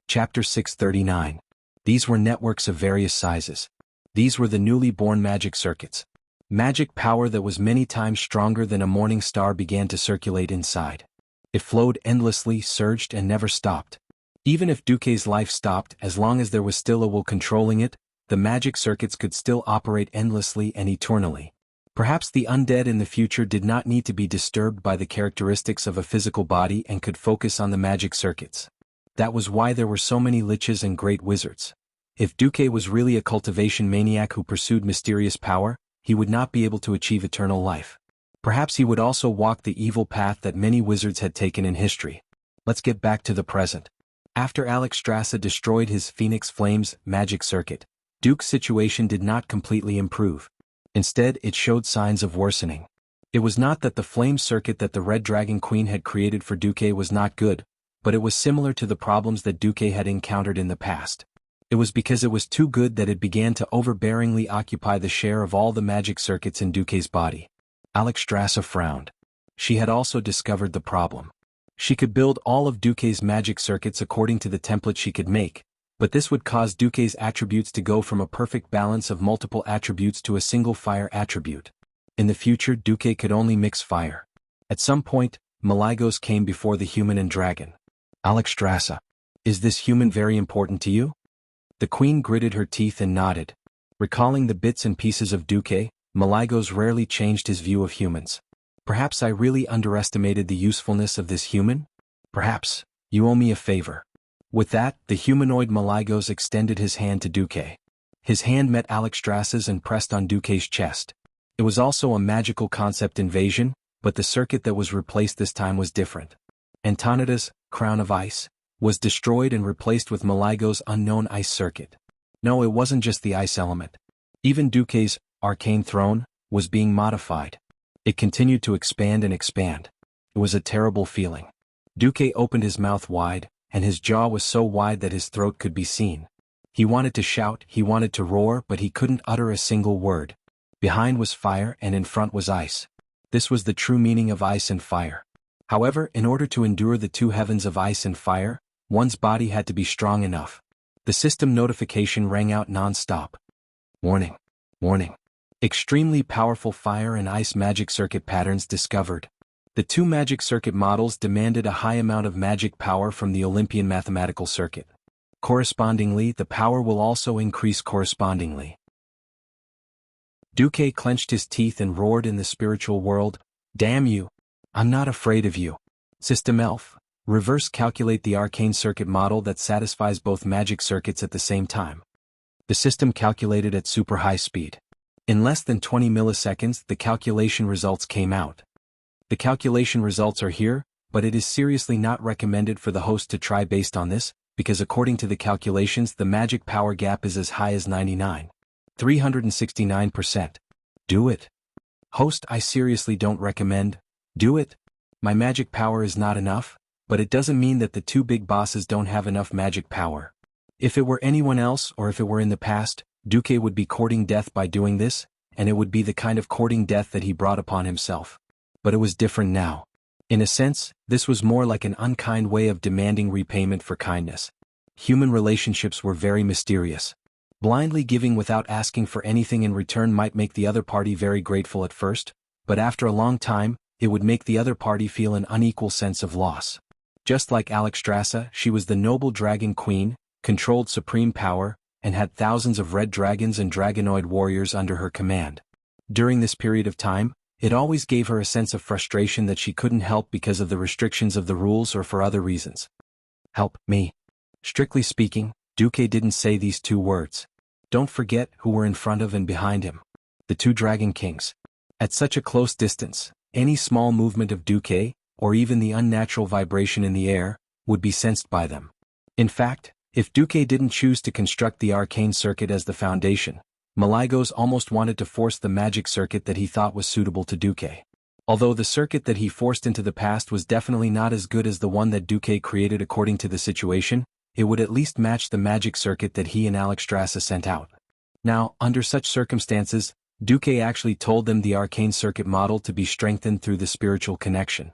A: Chapter 639. These were networks of various sizes. These were the newly born magic circuits. Magic power that was many times stronger than a morning star began to circulate inside. It flowed endlessly, surged, and never stopped. Even if Duque's life stopped, as long as there was still a will controlling it, the magic circuits could still operate endlessly and eternally. Perhaps the undead in the future did not need to be disturbed by the characteristics of a physical body and could focus on the magic circuits. That was why there were so many liches and great wizards. If Duque was really a cultivation maniac who pursued mysterious power, he would not be able to achieve eternal life. Perhaps he would also walk the evil path that many wizards had taken in history. Let's get back to the present. After Alexstrasza destroyed his Phoenix Flames magic circuit, Duke's situation did not completely improve. Instead, it showed signs of worsening. It was not that the flame circuit that the Red Dragon Queen had created for Duque was not good, but it was similar to the problems that Duque had encountered in the past. It was because it was too good that it began to overbearingly occupy the share of all the magic circuits in Duque's body. Alexstrasza frowned. She had also discovered the problem. She could build all of Duque's magic circuits according to the template she could make, but this would cause Duque's attributes to go from a perfect balance of multiple attributes to a single fire attribute. In the future, Duque could only mix fire. At some point, Malygos came before the human and dragon. Alexstrasza, is this human very important to you? The queen gritted her teeth and nodded. Recalling the bits and pieces of Duque, Malygos rarely changed his view of humans. Perhaps I really underestimated the usefulness of this human? Perhaps. You owe me a favor. With that, the humanoid Malygos extended his hand to Duque. His hand met Alexstrasza's and pressed on Duque's chest. It was also a magical concept invasion, but the circuit that was replaced this time was different. Antonida's crown of ice was destroyed and replaced with Maligo's unknown ice circuit. No, it wasn't just the ice element. Even Duque's arcane throne was being modified. It continued to expand and expand. It was a terrible feeling. Duque opened his mouth wide, and his jaw was so wide that his throat could be seen. He wanted to shout, he wanted to roar, but he couldn't utter a single word. Behind was fire and in front was ice. This was the true meaning of ice and fire. However, in order to endure the two heavens of ice and fire, one's body had to be strong enough. The system notification rang out non-stop. Warning. Warning. Extremely powerful fire and ice magic circuit patterns discovered. The two magic circuit models demanded a high amount of magic power from the Olympian mathematical circuit. Correspondingly, the power will also increase correspondingly. Duque clenched his teeth and roared in the spiritual world, "Damn you! I'm not afraid of you. System Elf, reverse calculate the arcane circuit model that satisfies both magic circuits at the same time." The system calculated at super high speed. In less than 20 milliseconds, the calculation results came out. The calculation results are here, but it is seriously not recommended for the host to try based on this, because according to the calculations the magic power gap is as high as 369%. Do it. Host, I seriously don't recommend. Do it. My magic power is not enough, but it doesn't mean that the two big bosses don't have enough magic power. If it were anyone else or if it were in the past, Duque would be courting death by doing this, and it would be the kind of courting death that he brought upon himself. But it was different now. In a sense, this was more like an unkind way of demanding repayment for kindness. Human relationships were very mysterious. Blindly giving without asking for anything in return might make the other party very grateful at first, but after a long time, it would make the other party feel an unequal sense of loss. Just like Alexstrasza, she was the noble dragon queen, controlled supreme power, and had thousands of red dragons and dragonoid warriors under her command. During this period of time, it always gave her a sense of frustration that she couldn't help because of the restrictions of the rules or for other reasons. Help me. Strictly speaking, Duque didn't say these two words. Don't forget who were in front of and behind him. The two dragon kings. At such a close distance, any small movement of Duque, or even the unnatural vibration in the air, would be sensed by them. In fact, if Duque didn't choose to construct the arcane circuit as the foundation, Maligos almost wanted to force the magic circuit that he thought was suitable to Duque. Although the circuit that he forced into the past was definitely not as good as the one that Duque created according to the situation, it would at least match the magic circuit that he and Alexstrasza sent out. Now, under such circumstances, Duque actually told them the arcane circuit model to be strengthened through the spiritual connection.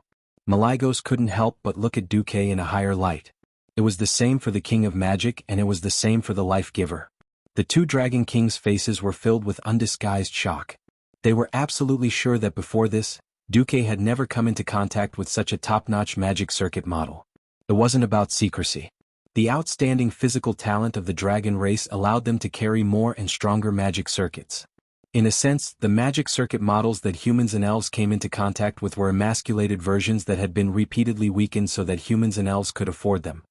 A: Maligos couldn't help but look at Duque in a higher light. It was the same for the King of Magic and it was the same for the Life Giver. The two Dragon Kings' faces were filled with undisguised shock. They were absolutely sure that before this, Duque had never come into contact with such a top-notch magic circuit model. It wasn't about secrecy. The outstanding physical talent of the dragon race allowed them to carry more and stronger magic circuits. In a sense, the magic circuit models that humans and elves came into contact with were emasculated versions that had been repeatedly weakened so that humans and elves could afford them.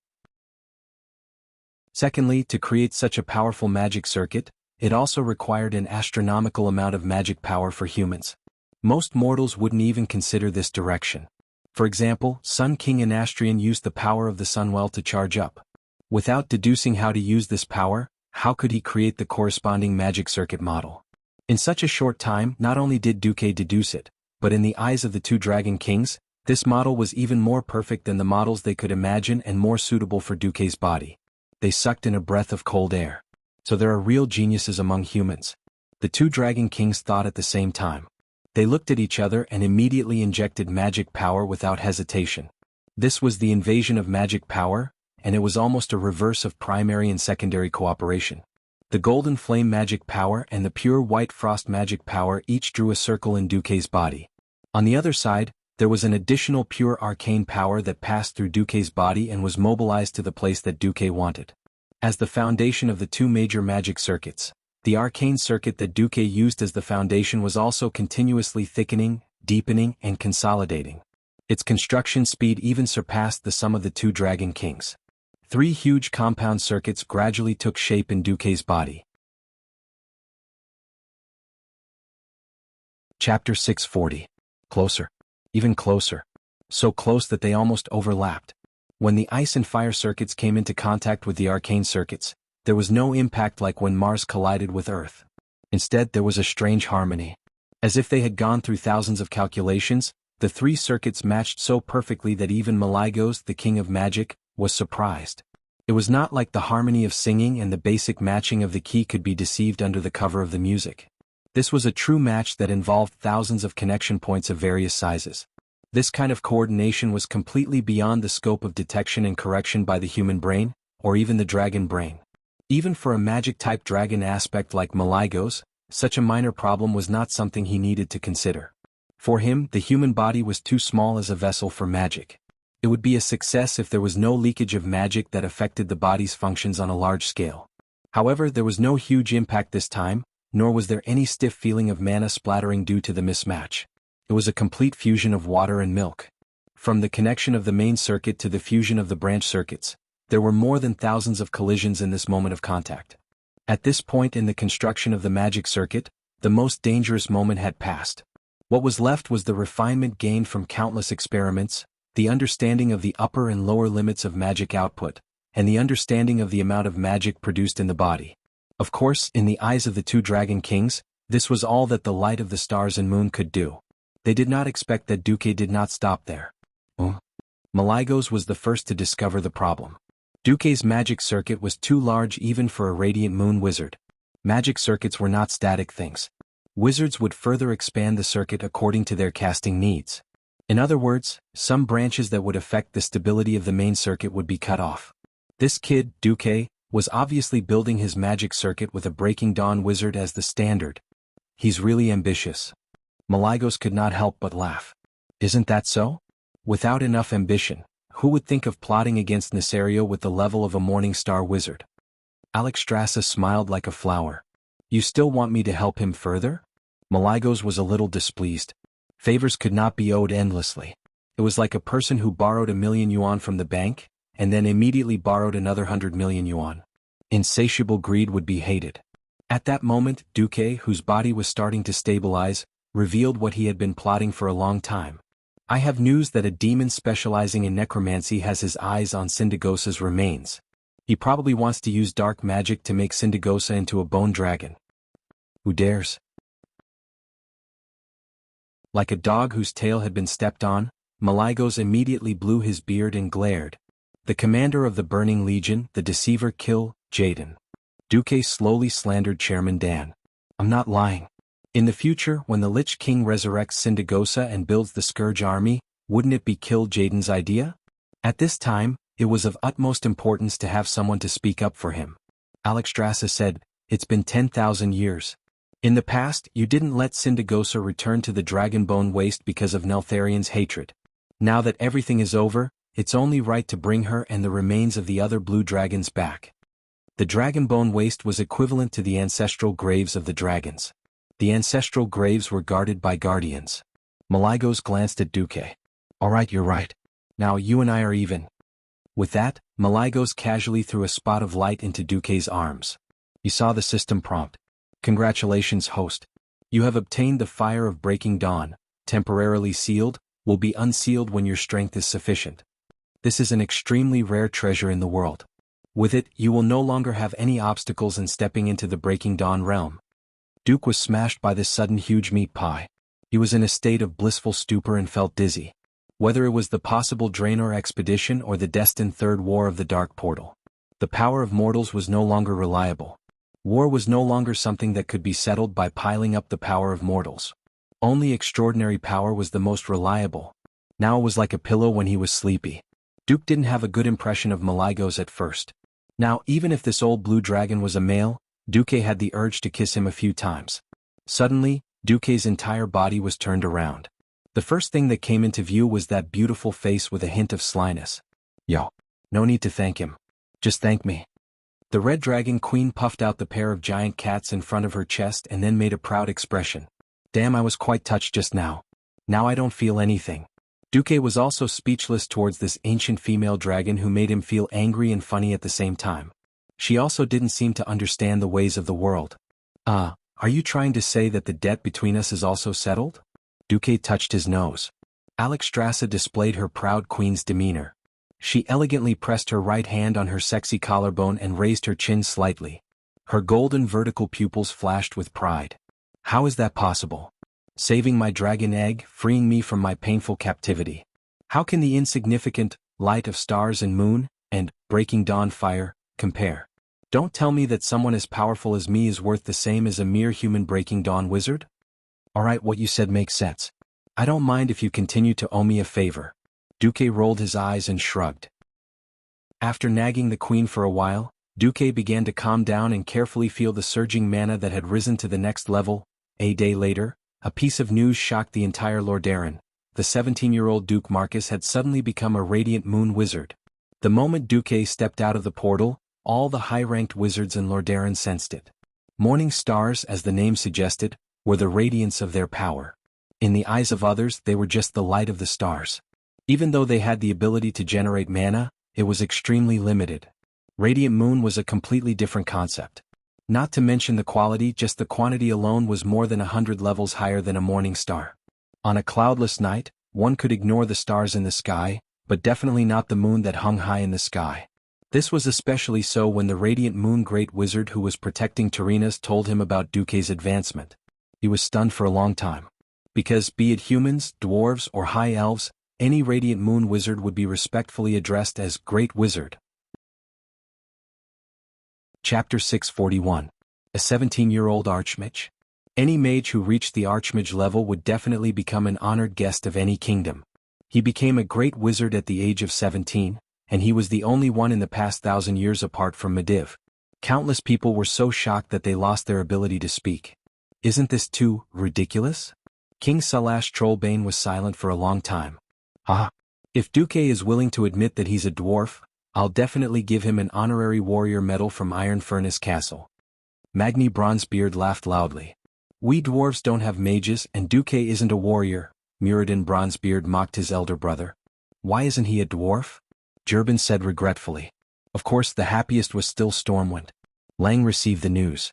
A: Secondly, to create such a powerful magic circuit, it also required an astronomical amount of magic power for humans. Most mortals wouldn't even consider this direction. For example, Sun King Anastrian used the power of the Sunwell to charge up. Without deducing how to use this power, how could he create the corresponding magic circuit model? In such a short time, not only did Duque deduce it, but in the eyes of the two Dragon Kings, this model was even more perfect than the models they could imagine and more suitable for Duque's body. They sucked in a breath of cold air. So there are real geniuses among humans. The two Dragon Kings thought at the same time. They looked at each other and immediately injected magic power without hesitation. This was the invasion of magic power, and it was almost a reverse of primary and secondary cooperation. The golden flame magic power and the pure white frost magic power each drew a circle in Duque's body. On the other side, there was an additional pure arcane power that passed through Duque's body and was mobilized to the place that Duque wanted. As the foundation of the two major magic circuits, the arcane circuit that Duque used as the foundation was also continuously thickening, deepening, and consolidating. Its construction speed even surpassed the sum of the two Dragon Kings. 3 huge compound circuits gradually took shape in Duque's body. Chapter 640. Closer. Even closer. So close that they almost overlapped. When the ice and fire circuits came into contact with the arcane circuits, there was no impact like when Mars collided with Earth. Instead, there was a strange harmony. As if they had gone through thousands of calculations, the three circuits matched so perfectly that even Malygos, the king of magic, was surprised. It was not like the harmony of singing and the basic matching of the key could be deceived under the cover of the music. This was a true match that involved thousands of connection points of various sizes. This kind of coordination was completely beyond the scope of detection and correction by the human brain, or even the dragon brain. Even for a magic-type dragon aspect like Malygos, such a minor problem was not something he needed to consider. For him, the human body was too small as a vessel for magic. It would be a success if there was no leakage of magic that affected the body's functions on a large scale. However, there was no huge impact this time, nor was there any stiff feeling of mana splattering due to the mismatch. It was a complete fusion of water and milk. From the connection of the main circuit to the fusion of the branch circuits, there were more than thousands of collisions in this moment of contact. At this point in the construction of the magic circuit, the most dangerous moment had passed. What was left was the refinement gained from countless experiments, the understanding of the upper and lower limits of magic output, and the understanding of the amount of magic produced in the body. Of course, in the eyes of the two dragon kings, this was all that the light of the stars and moon could do. They did not expect that Duque did not stop there. Malygos was the first to discover the problem. Duque's magic circuit was too large even for a radiant moon wizard. Magic circuits were not static things. Wizards would further expand the circuit according to their casting needs. In other words, some branches that would affect the stability of the main circuit would be cut off. This kid, Duque, was obviously building his magic circuit with a Breaking Dawn wizard as the standard. He's really ambitious. Malygos could not help but laugh. Isn't that so? Without enough ambition, who would think of plotting against Nesario with the level of a Morning Star wizard? Alexstrasza smiled like a flower. You still want me to help him further? Malygos was a little displeased. Favors could not be owed endlessly. It was like a person who borrowed 1,000,000 yuan from the bank, and then immediately borrowed another 100,000,000 yuan. Insatiable greed would be hated. At that moment, Duque, whose body was starting to stabilize, revealed what he had been plotting for a long time. I have news that a demon specializing in necromancy has his eyes on Syndagosa's remains. He probably wants to use dark magic to make Syndagosa into a bone dragon. Who dares? Like a dog whose tail had been stepped on, Malygos immediately blew his beard and glared. The commander of the Burning Legion, the deceiver, kill Jaden. Duque slowly slandered Chairman Dan. I'm not lying. In the future, when the Lich King resurrects Syndagosa and builds the Scourge army, wouldn't it be kill Jaden's idea? At this time, it was of utmost importance to have someone to speak up for him. Alexstrasza said, it's been 10,000 years. In the past, you didn't let Syndagosa return to the Dragonbone Waste because of Neltharian's hatred. Now that everything is over, it's only right to bring her and the remains of the other blue dragons back. The Dragonbone Waste was equivalent to the ancestral graves of the dragons. The ancestral graves were guarded by guardians. Malygos glanced at Duque. All right, you're right. Now you and I are even. With that, Malygos casually threw a spot of light into Duque's arms. He saw the system prompt. Congratulations, host. You have obtained the Fire of Breaking Dawn, temporarily sealed, will be unsealed when your strength is sufficient. This is an extremely rare treasure in the world. With it, you will no longer have any obstacles in stepping into the Breaking Dawn realm. Duke was smashed by this sudden huge meat pie. He was in a state of blissful stupor and felt dizzy. Whether it was the possible Draenor expedition or the destined Third War of the Dark Portal. The power of mortals was no longer reliable. War was no longer something that could be settled by piling up the power of mortals. Only extraordinary power was the most reliable. Now it was like a pillow when he was sleepy. Duke didn't have a good impression of Malygos at first. Now, even if this old blue dragon was a male, Duque had the urge to kiss him a few times. Suddenly, Duque's entire body was turned around. The first thing that came into view was that beautiful face with a hint of slyness. Yo. No need to thank him. Just thank me. The Red Dragon Queen puffed out the pair of giant cats in front of her chest and then made a proud expression. Damn, I was quite touched just now. Now I don't feel anything. Duque was also speechless towards this ancient female dragon who made him feel angry and funny at the same time. She also didn't seem to understand the ways of the world. Are you trying to say that the debt between us is also settled? Duque touched his nose. Alexstrasza displayed her proud queen's demeanor. She elegantly pressed her right hand on her sexy collarbone and raised her chin slightly. Her golden vertical pupils flashed with pride. How is that possible? Saving my dragon egg, freeing me from my painful captivity. How can the insignificant light of stars and moon, and breaking dawn fire, compare? Don't tell me that someone as powerful as me is worth the same as a mere human breaking dawn wizard? Alright, what you said makes sense. I don't mind if you continue to owe me a favor. Duque rolled his eyes and shrugged. After nagging the queen for a while, Duque began to calm down and carefully feel the surging mana that had risen to the next level. A day later, a piece of news shocked the entire Lordaeron. The 17-year-old Duke Marcus had suddenly become a radiant moon wizard. The moment Duque stepped out of the portal, all the high-ranked wizards in Lordaeron sensed it. Morning stars, as the name suggested, were the radiance of their power. In the eyes of others, they were just the light of the stars. Even though they had the ability to generate mana, it was extremely limited. Radiant moon was a completely different concept. Not to mention the quality, just the quantity alone was more than 100 levels higher than a morning star. On a cloudless night, one could ignore the stars in the sky, but definitely not the moon that hung high in the sky. This was especially so when the radiant moon great wizard who was protecting Tarinas told him about Duque's advancement. He was stunned for a long time. Because, be it humans, dwarves, or high elves, any radiant moon wizard would be respectfully addressed as Great Wizard. Chapter 641. A 17-year-old Archmage. Any mage who reached the Archmage level would definitely become an honored guest of any kingdom. He became a great wizard at the age of 17, and he was the only one in the past 1,000 years apart from Medivh. Countless people were so shocked that they lost their ability to speak. Isn't this too ridiculous? King Salash Trollbane was silent for a long time. If Duque is willing to admit that he's a dwarf, I'll definitely give him an honorary warrior medal from Iron Furnace Castle. Magni Bronzebeard laughed loudly. We dwarves don't have mages and Duque isn't a warrior, Muradin Bronzebeard mocked his elder brother. Why isn't he a dwarf? Jurban said regretfully. Of course the happiest was still Stormwind. Lang received the news.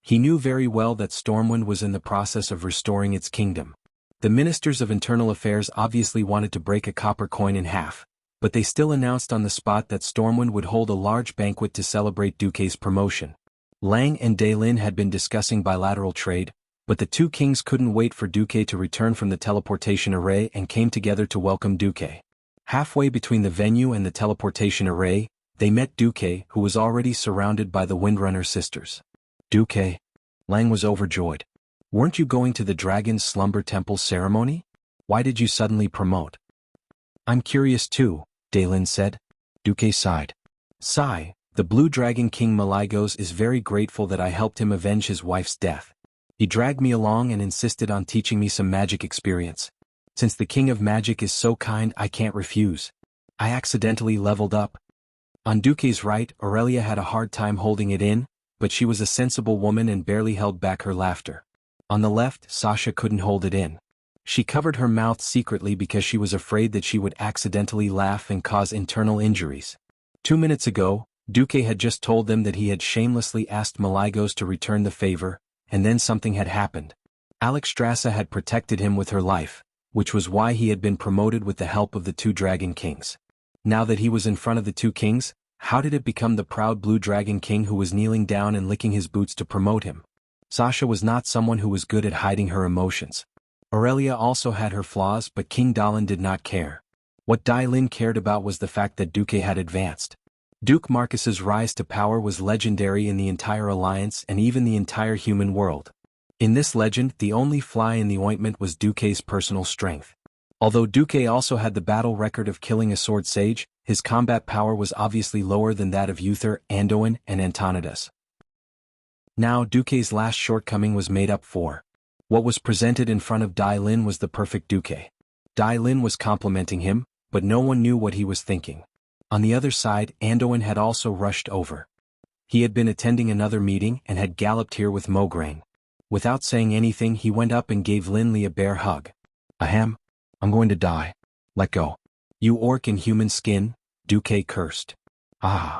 A: He knew very well that Stormwind was in the process of restoring its kingdom. The ministers of internal affairs obviously wanted to break a copper coin in half, but they still announced on the spot that Stormwind would hold a large banquet to celebrate Duque's promotion. Lang and Daylin had been discussing bilateral trade, but the two kings couldn't wait for Duque to return from the teleportation array and came together to welcome Duque. Halfway between the venue and the teleportation array, they met Duque, who was already surrounded by the Windrunner sisters. Duque. Lang was overjoyed. Weren't you going to the Dragon's Slumber Temple ceremony? Why did you suddenly promote? I'm curious too, Daylin said. Duque sighed. Sigh, the Blue Dragon King Malygos is very grateful that I helped him avenge his wife's death. He dragged me along and insisted on teaching me some magic experience. Since the King of Magic is so kind, I can't refuse. I accidentally leveled up. On Duque's right, Aurelia had a hard time holding it in, but she was a sensible woman and barely held back her laughter. On the left, Sasha couldn't hold it in. She covered her mouth secretly because she was afraid that she would accidentally laugh and cause internal injuries. 2 minutes ago, Duque had just told them that he had shamelessly asked Malygos to return the favor, and then something had happened. Alexstrasza had protected him with her life, which was why he had been promoted with the help of the two Dragon Kings. Now that he was in front of the two kings, how did it become the proud Blue Dragon King who was kneeling down and licking his boots to promote him? Sasha was not someone who was good at hiding her emotions. Aurelia also had her flaws, but King Dahlin did not care. What Dailin cared about was the fact that Duque had advanced. Duke Marcus's rise to power was legendary in the entire alliance and even the entire human world. In this legend, the only fly in the ointment was Duque's personal strength. Although Duque also had the battle record of killing a sword sage, his combat power was obviously lower than that of Uther, Anduin, and Antonidas. Now Duque's last shortcoming was made up for. What was presented in front of Dailin was the perfect Duque. Dailin was complimenting him, but no one knew what he was thinking. On the other side, Anduin had also rushed over. He had been attending another meeting and had galloped here with Mograine. Without saying anything, he went up and gave Linley a bear hug. Ahem. I'm going to die. Let go. You orc in human skin, Duque cursed. Ah.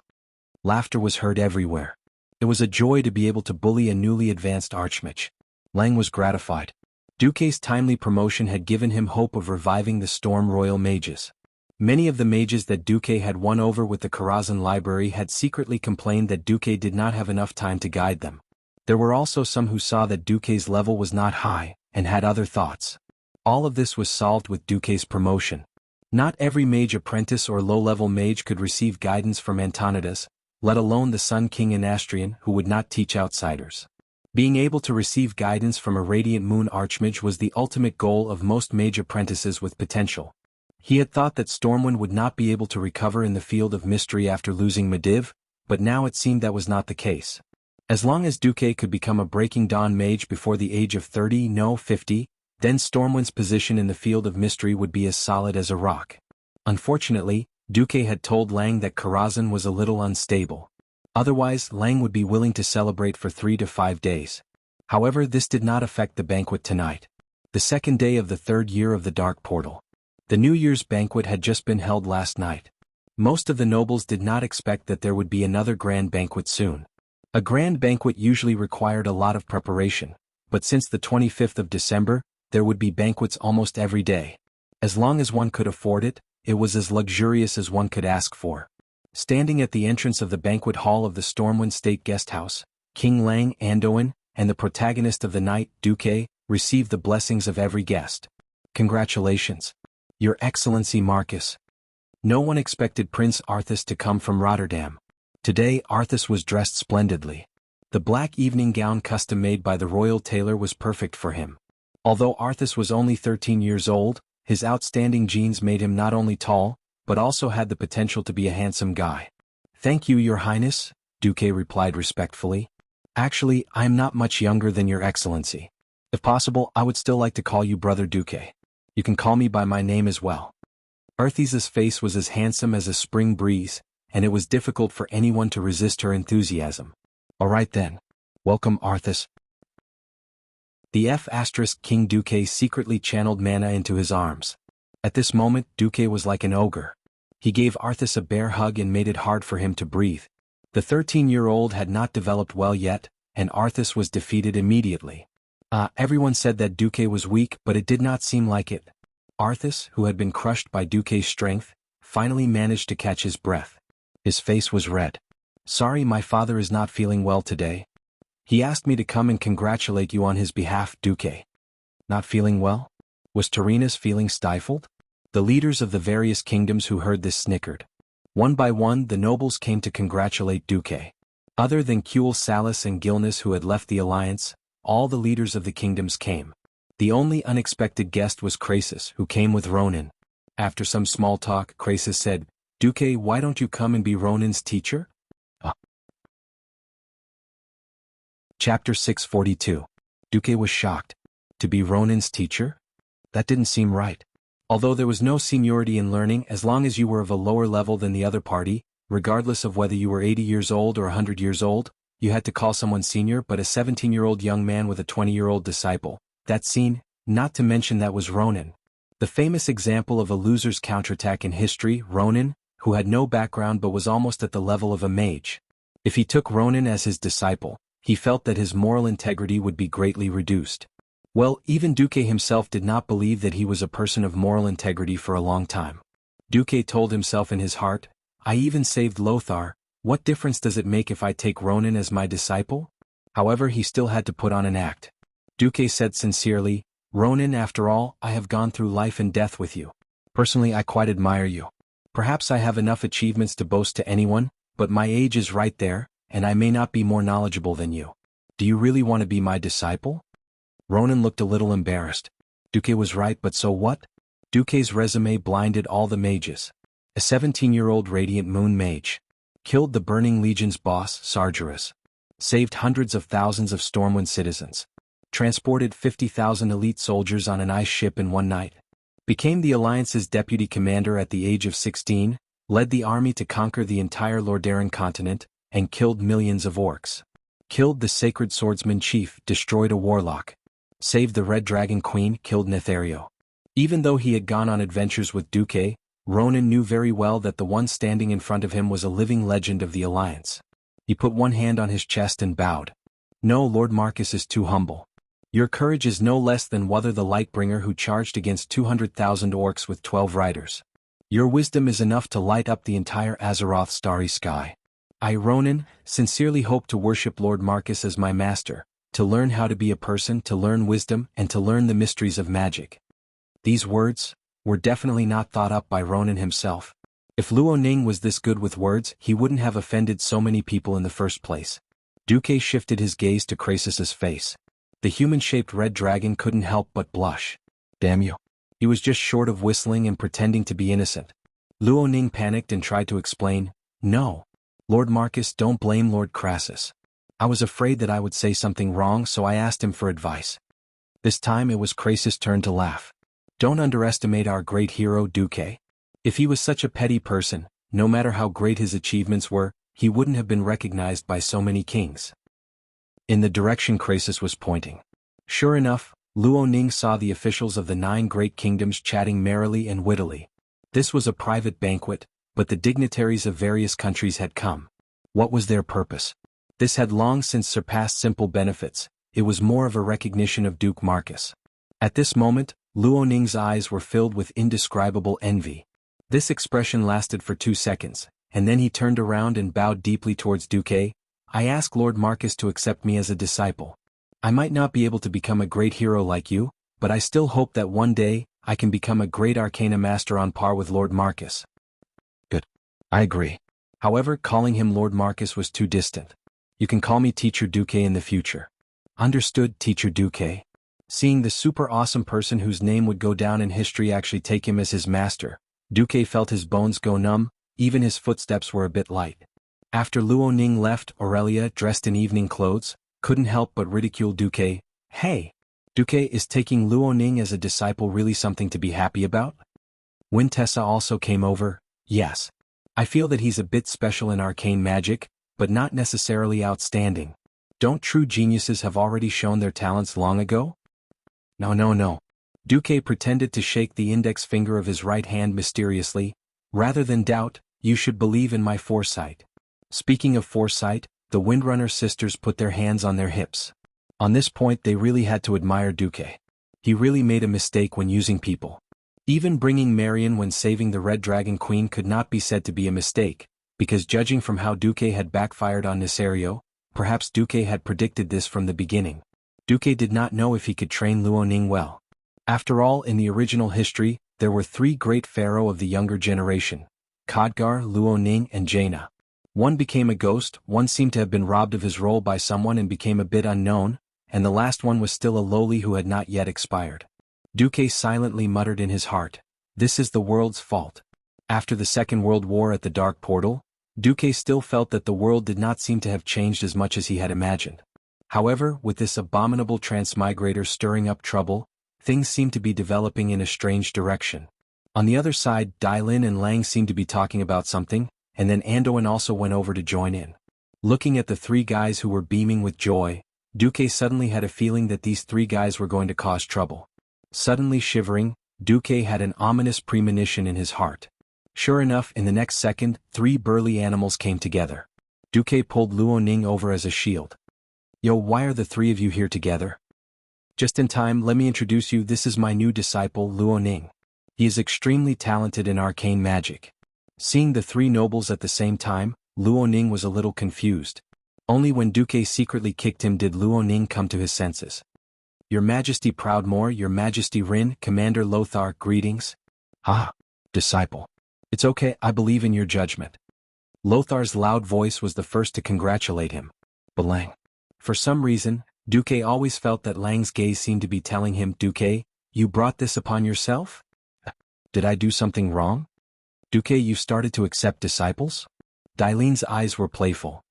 A: Laughter was heard everywhere. It was a joy to be able to bully a newly advanced Archmage. Lang was gratified. Duque's timely promotion had given him hope of reviving the Storm Royal mages. Many of the mages that Duque had won over with the Karazhan library had secretly complained that Duque did not have enough time to guide them. There were also some who saw that Duque's level was not high, and had other thoughts. All of this was solved with Duque's promotion. Not every mage apprentice or low-level mage could receive guidance from Antonidas, let alone the Sun King Anastrian, who would not teach outsiders. Being able to receive guidance from a Radiant Moon Archmage was the ultimate goal of most mage apprentices with potential. He had thought that Stormwind would not be able to recover in the field of mystery after losing Medivh, but now it seemed that was not the case. As long as Duque could become a Breaking Dawn mage before the age of 50, then Stormwind's position in the field of mystery would be as solid as a rock. Unfortunately, Duque had told Lang that Karazhan was a little unstable. Otherwise, Lang would be willing to celebrate for 3 to 5 days. However, this did not affect the banquet tonight. The second day of the third year of the Dark Portal. The New Year's banquet had just been held last night. Most of the nobles did not expect that there would be another grand banquet soon. A grand banquet usually required a lot of preparation, but since the 25th of December, there would be banquets almost every day. As long as one could afford it, it was as luxurious as one could ask for. Standing at the entrance of the banquet hall of the Stormwind State Guesthouse, King Lang Andoin, and the protagonist of the night, Duque, received the blessings of every guest. Congratulations, Your Excellency Marcus. No one expected Prince Arthas to come from Rotterdam. Today Arthas was dressed splendidly. The black evening gown custom made by the royal tailor was perfect for him. Although Arthas was only 13 years old, his outstanding genes made him not only tall, but also had the potential to be a handsome guy. Thank you, Your Highness, Duque replied respectfully. Actually, I am not much younger than Your Excellency. If possible, I would still like to call you Brother Duque. You can call me by my name as well. Arthas's face was as handsome as a spring breeze, and it was difficult for anyone to resist her enthusiasm. All right then. Welcome, Arthas. The King Duque secretly channeled mana into his arms. At this moment, Duque was like an ogre. He gave Arthas a bear hug and made it hard for him to breathe. The 13-year-old had not developed well yet, and Arthas was defeated immediately. Everyone said that Duque was weak, but it did not seem like it. Arthas, who had been crushed by Duque's strength, finally managed to catch his breath. His face was red. Sorry, my father is not feeling well today. He asked me to come and congratulate you on his behalf, Duque. Not feeling well? Was Tyrrhena's feeling stifled? The leaders of the various kingdoms who heard this snickered. One by one, the nobles came to congratulate Duque. Other than Kuel Salus and Gilnis who had left the alliance, all the leaders of the kingdoms came. The only unexpected guest was Krasus, who came with Ronan. After some small talk, Krasus said, Duque, why don't you come and be Ronan's teacher? Chapter 642. Duque was shocked. To be Ronan's teacher? That didn't seem right. Although there was no seniority in learning, as long as you were of a lower level than the other party, regardless of whether you were 80 years old or 100 years old, you had to call someone senior. But a 17-year-old young man with a 20-year-old disciple, that's seen, not to mention that was Ronan. The famous example of a loser's counterattack in history, Ronan, who had no background but was almost at the level of a mage. If he took Ronan as his disciple, he felt that his moral integrity would be greatly reduced. Well, even Duque himself did not believe that he was a person of moral integrity for a long time. Duque told himself in his heart, I even saved Lothar, what difference does it make if I take Ronan as my disciple? However, he still had to put on an act. Duque said sincerely, Ronan, after all, I have gone through life and death with you. Personally, I quite admire you. Perhaps I have enough achievements to boast to anyone, but my age is right there, and I may not be more knowledgeable than you. Do you really want to be my disciple? Ronan looked a little embarrassed. Duque was right, but so what? Duque's resume blinded all the mages. A 17-year-old Radiant Moon mage. Killed the Burning Legion's boss, Sargeras. Saved hundreds of thousands of Stormwind citizens. Transported 50,000 elite soldiers on an ice ship in one night. Became the Alliance's deputy commander at the age of 16, led the army to conquer the entire Lordaeron continent, and killed millions of orcs. Killed the Sacred Swordsman chief, destroyed a warlock. Saved the Red Dragon Queen, killed Nethario. Even though he had gone on adventures with Duque, Ronan knew very well that the one standing in front of him was a living legend of the Alliance. He put one hand on his chest and bowed. No, Lord Marcus is too humble. Your courage is no less than Wuther the Lightbringer who charged against 200,000 orcs with 12 riders. Your wisdom is enough to light up the entire Azeroth's starry sky. I, Ronan, sincerely hope to worship Lord Marcus as my master, to learn how to be a person, to learn wisdom, and to learn the mysteries of magic. These words were definitely not thought up by Ronan himself. If Luo Ning was this good with words, he wouldn't have offended so many people in the first place. Duque shifted his gaze to Krasus's face. The human-shaped red dragon couldn't help but blush. Damn you. He was just short of whistling and pretending to be innocent. Luo Ning panicked and tried to explain, "No. Lord Marcus, don't blame Lord Krasus. I was afraid that I would say something wrong, so I asked him for advice." This time it was Krasus' turn to laugh. "Don't underestimate our great hero Duque. If he was such a petty person, no matter how great his achievements were, he wouldn't have been recognized by so many kings." In the direction Krasus was pointing. Sure enough, Luo Ning saw the officials of the 9 great kingdoms chatting merrily and wittily. This was a private banquet, but the dignitaries of various countries had come. What was their purpose? This had long since surpassed simple benefits. It was more of a recognition of Duke Marcus. At this moment, Luo Ning's eyes were filled with indescribable envy. This expression lasted for 2 seconds, and then he turned around and bowed deeply towards Duque. "I ask Lord Marcus to accept me as a disciple. I might not be able to become a great hero like you, but I still hope that one day, I can become a great arcana master on par with Lord Marcus." Good. I agree. However, calling him Lord Marcus was too distant. "You can call me Teacher Duque in the future." "Understood, Teacher Duque." Seeing the super awesome person whose name would go down in history actually take him as his master, Duque felt his bones go numb, even his footsteps were a bit light. After Luo Ning left, Aurelia, dressed in evening clothes, couldn't help but ridicule Duque. "Hey! Duque, is taking Luo Ning as a disciple really something to be happy about?" When Tessa also came over, "Yes. I feel that he's a bit special in arcane magic, but not necessarily outstanding. Don't true geniuses have already shown their talents long ago?" No. Duque pretended to shake the index finger of his right hand mysteriously. "Rather than doubt, you should believe in my foresight." Speaking of foresight, the Windrunner sisters put their hands on their hips. On this point they really had to admire Duque. He really made a mistake when using people. Even bringing Marion when saving the Red Dragon Queen could not be said to be a mistake, because judging from how Duque had backfired on Nisario, perhaps Duque had predicted this from the beginning. Duque did not know if he could train Luo Ning well. After all, in the original history, there were 3 great pharaoh of the younger generation: Khadgar, Luo Ning, and Jaina. One became a ghost, one seemed to have been robbed of his role by someone and became a bit unknown, and the last one was still a lowly who had not yet expired. Duque silently muttered in his heart, "This is the world's fault." After the Second World War at the Dark Portal, Duque still felt that the world did not seem to have changed as much as he had imagined. However, with this abominable transmigrator stirring up trouble, things seemed to be developing in a strange direction. On the other side, Dailin and Lang seemed to be talking about something, and then Anduin also went over to join in. Looking at the 3 guys who were beaming with joy, Duque suddenly had a feeling that these 3 guys were going to cause trouble. Suddenly shivering, Duque had an ominous premonition in his heart. Sure enough, in the next second, 3 burly animals came together. Duque pulled Luo Ning over as a shield. "Yo, why are the 3 of you here together?" "Just in time, let me introduce you, this is my new disciple Luo Ning. He is extremely talented in arcane magic." Seeing the 3 nobles at the same time, Luo Ning was a little confused. Only when Duque secretly kicked him did Luo Ning come to his senses. "Your Majesty Proudmoore, Your Majesty Rin, Commander Lothar, greetings." "Ah, disciple. It's okay, I believe in your judgment." Lothar's loud voice was the first to congratulate him. But Lang. For some reason, Duque always felt that Lang's gaze seemed to be telling him, "Duque, you brought this upon yourself? Did I do something wrong? Duque, you started to accept disciples?" Dailin's eyes were playful.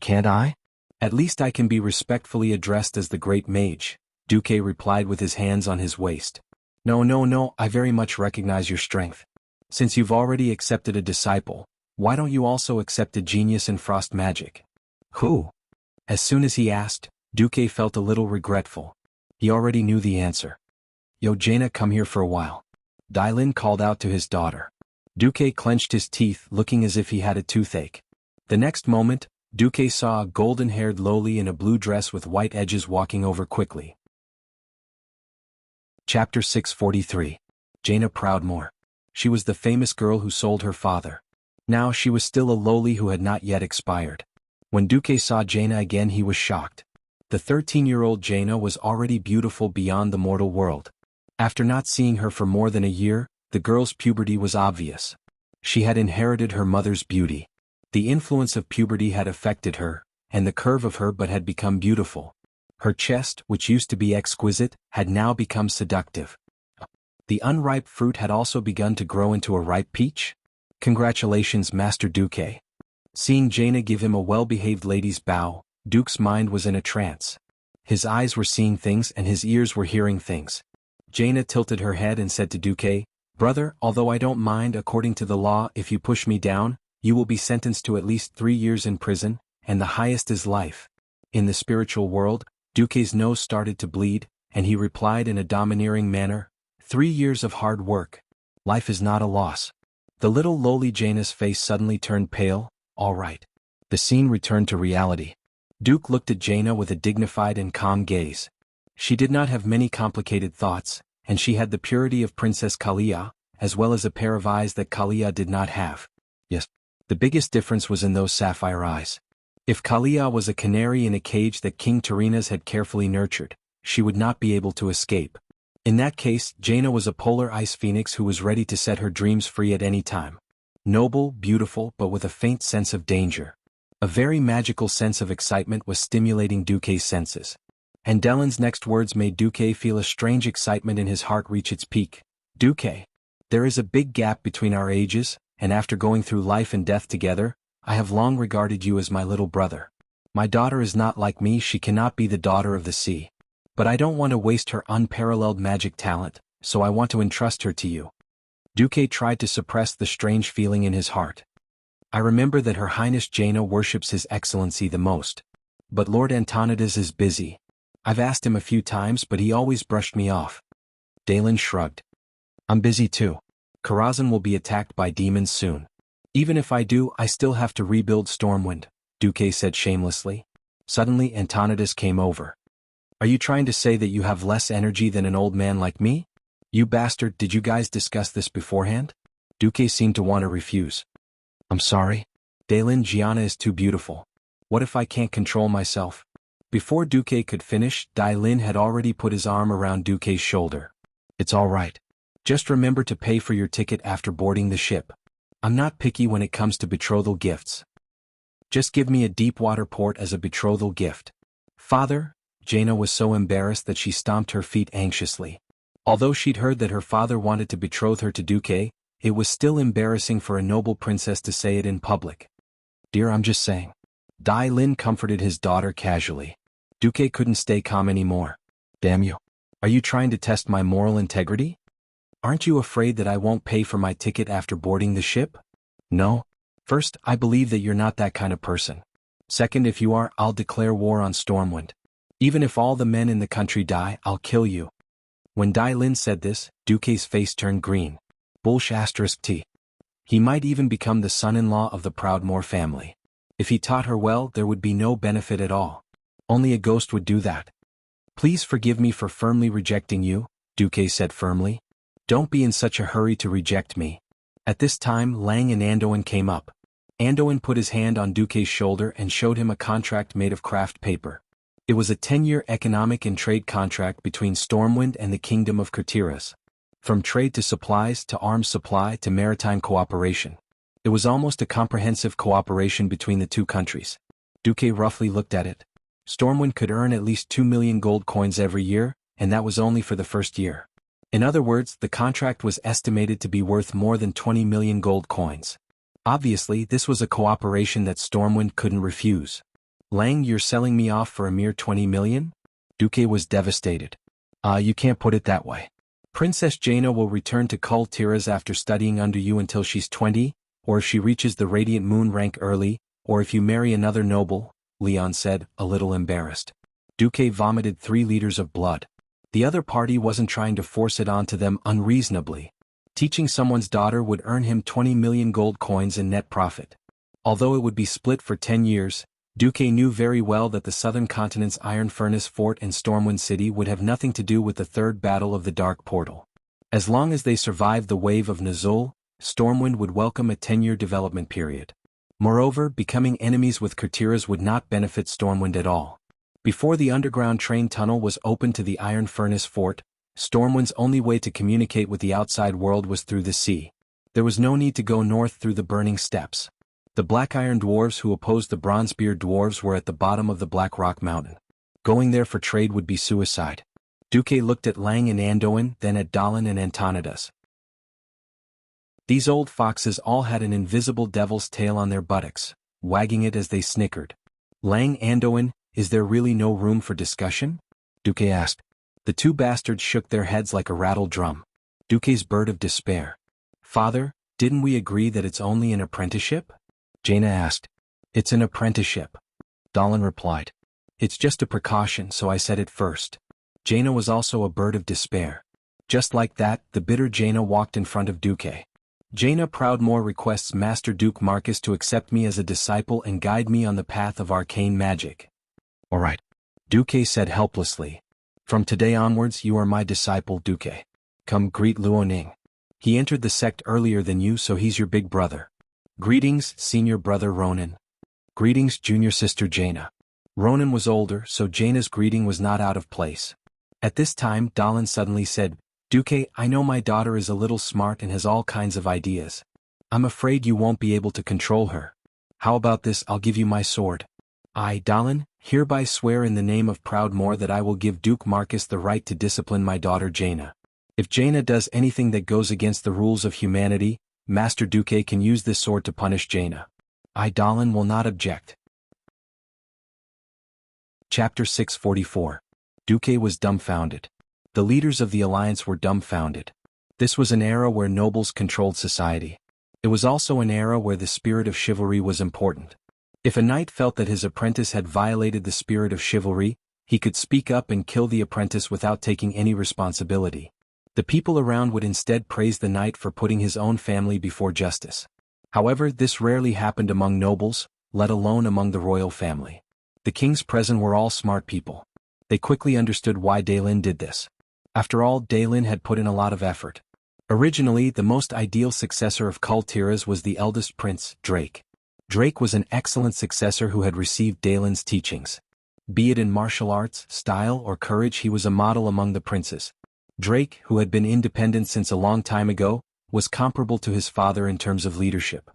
A: Can't I? "At least I can be respectfully addressed as the Great Mage," Duque replied with his hands on his waist. No, I very much recognize your strength. Since you've already accepted a disciple, why don't you also accept a genius in frost magic?" "Who?" As soon as he asked, Duque felt a little regretful. He already knew the answer. "Yo, Jaina, come here for a while." Dailin called out to his daughter. Duque clenched his teeth, looking as if he had a toothache. The next moment, Duque saw a golden-haired lowly in a blue dress with white edges walking over quickly. Chapter 643. Jaina Proudmoore. She was the famous girl who sold her father. Now she was still a lowly who had not yet expired. When Duque saw Jaina again he was shocked. The 13-year-old Jaina was already beautiful beyond the mortal world. After not seeing her for more than a year, the girl's puberty was obvious. She had inherited her mother's beauty. The influence of puberty had affected her, and the curve of her butt had become beautiful. Her chest, which used to be exquisite, had now become seductive. The unripe fruit had also begun to grow into a ripe peach. Congratulations, Master Duque. Seeing Jaina give him a well-behaved lady's bow, Duke's mind was in a trance. His eyes were seeing things and his ears were hearing things. Jaina tilted her head and said to Duque, "Brother, although I don't mind according to the law, if you push me down, you will be sentenced to at least 3 years in prison, and the highest is life." In the spiritual world, Duque's nose started to bleed, and he replied in a domineering manner, 3 years of hard work. Life is not a loss. The little lowly Jaina's face suddenly turned pale. All right. The scene returned to reality. Duke looked at Jaina with a dignified and calm gaze. She did not have many complicated thoughts, and she had the purity of Princess Kalia, as well as a pair of eyes that Kalia did not have. Yes, the biggest difference was in those sapphire eyes. If Kalia was a canary in a cage that King Tarinas had carefully nurtured, she would not be able to escape. In that case, Jaina was a polar ice phoenix who was ready to set her dreams free at any time. Noble, beautiful, but with a faint sense of danger. A very magical sense of excitement was stimulating Duque's senses. And Dellen's next words made Duque feel a strange excitement in his heart reach its peak. "Duque, there is a big gap between our ages, and after going through life and death together, I have long regarded you as my little brother. My daughter is not like me, she cannot be the daughter of the sea. But I don't want to waste her unparalleled magic talent, so I want to entrust her to you." Duque tried to suppress the strange feeling in his heart. "I remember that Her Highness Jaina worships His Excellency the most. But Lord Antonidas is busy. I've asked him a few times but he always brushed me off." Dalen shrugged. "I'm busy too. Karazhan will be attacked by demons soon. Even if I do, I still have to rebuild Stormwind," Duque said shamelessly. Suddenly Antonidas came over. "Are you trying to say that you have less energy than an old man like me? You bastard, did you guys discuss this beforehand?" Duque seemed to want to refuse. "I'm sorry. Dalen, Gianna is too beautiful. What if I can't control myself?" Before Duque could finish, Dai-Lin had already put his arm around Duque's shoulder. "It's all right. Just remember to pay for your ticket after boarding the ship. I'm not picky when it comes to betrothal gifts. Just give me a deep water port as a betrothal gift." "Father?" Jaina was so embarrassed that she stomped her feet anxiously. Although she'd heard that her father wanted to betroth her to Duque, it was still embarrassing for a noble princess to say it in public. "Dear, I'm just saying." Dai-Lin comforted his daughter casually. Duque couldn't stay calm anymore. "Damn you. Are you trying to test my moral integrity? Aren't you afraid that I won't pay for my ticket after boarding the ship?" "No. First, I believe that you're not that kind of person. Second, if you are, I'll declare war on Stormwind. Even if all the men in the country die, I'll kill you." When Dai-Lin said this, Duque's face turned green. Bullsh*T. He might even become the son-in-law of the Proudmoore family. If he taught her well, there would be no benefit at all. Only a ghost would do that. "Please forgive me for firmly rejecting you," Duque said firmly. "Don't be in such a hurry to reject me." At this time Lang and Andoin came up. Andoin put his hand on Duque's shoulder and showed him a contract made of craft paper. It was a 10-year economic and trade contract between Stormwind and the Kingdom of Kurtiras. From trade to supplies to arms supply to maritime cooperation. It was almost a comprehensive cooperation between the two countries. Duque roughly looked at it. Stormwind could earn at least 2 million gold coins every year, and that was only for the first year. In other words, the contract was estimated to be worth more than 20 million gold coins. Obviously, this was a cooperation that Stormwind couldn't refuse. "Lang, you're selling me off for a mere 20 million? Duque was devastated. You can't put it that way. Princess Jaina will return to Kul Tiras after studying under you until she's 20, or if she reaches the Radiant Moon rank early, or if you marry another noble," Leon said, a little embarrassed. Duque vomited 3 liters of blood. The other party wasn't trying to force it onto them unreasonably. Teaching someone's daughter would earn him 20 million gold coins in net profit. Although it would be split for 10 years, Duque knew very well that the southern continent's Iron Furnace Fort and Stormwind City would have nothing to do with the Third Battle of the Dark Portal. As long as they survived the wave of Nuzul, Stormwind would welcome a 10-year development period. Moreover, becoming enemies with Kurtiras would not benefit Stormwind at all. Before the underground train tunnel was opened to the Iron Furnace Fort, Stormwind's only way to communicate with the outside world was through the sea. There was no need to go north through the burning steppes. The Black Iron Dwarves who opposed the Bronzebeard Dwarves were at the bottom of the Black Rock Mountain. Going there for trade would be suicide. Duque looked at Lang and Anduin, then at Dallin and Antonidas. These old foxes all had an invisible devil's tail on their buttocks, wagging it as they snickered. Lang, Anduin, is there really no room for discussion? Duque asked. The two bastards shook their heads like a rattled drum. Duque's bird of despair. Father, didn't we agree that it's only an apprenticeship? Jaina asked. It's an apprenticeship. Dallin replied. It's just a precaution, so I said it first. Jaina was also a bird of despair. Just like that, the bitter Jaina walked in front of Duque. Jaina Proudmoore requests Master Duke Marcus to accept me as a disciple and guide me on the path of arcane magic. All right. Duque said helplessly. From today onwards you are my disciple, Duque. Come greet Luoning. He entered the sect earlier than you, so he's your big brother. Greetings, senior brother Ronan. Greetings, junior sister Jaina. Ronan was older, so Jaina's greeting was not out of place. At this time, Dallin suddenly said, Duque, I know my daughter is a little smart and has all kinds of ideas. I'm afraid you won't be able to control her. How about this? I'll give you my sword. I, Dallin, hereby swear in the name of Proudmoore that I will give Duke Marcus the right to discipline my daughter Jaina. If Jaina does anything that goes against the rules of humanity, Master Duque can use this sword to punish Jaina. I, Dallin, will not object. Chapter 644. Duque was dumbfounded. The leaders of the alliance were dumbfounded. This was an era where nobles controlled society. It was also an era where the spirit of chivalry was important. If a knight felt that his apprentice had violated the spirit of chivalry, he could speak up and kill the apprentice without taking any responsibility. The people around would instead praise the knight for putting his own family before justice. However, this rarely happened among nobles, let alone among the royal family. The kings present were all smart people. They quickly understood why Daelin did this. After all, Daelin had put in a lot of effort. Originally, the most ideal successor of Kultiras was the eldest prince, Drake. Drake was an excellent successor who had received Daelin's teachings. Be it in martial arts, style, or courage, he was a model among the princes. Drake, who had been independent since a long time ago, was comparable to his father in terms of leadership.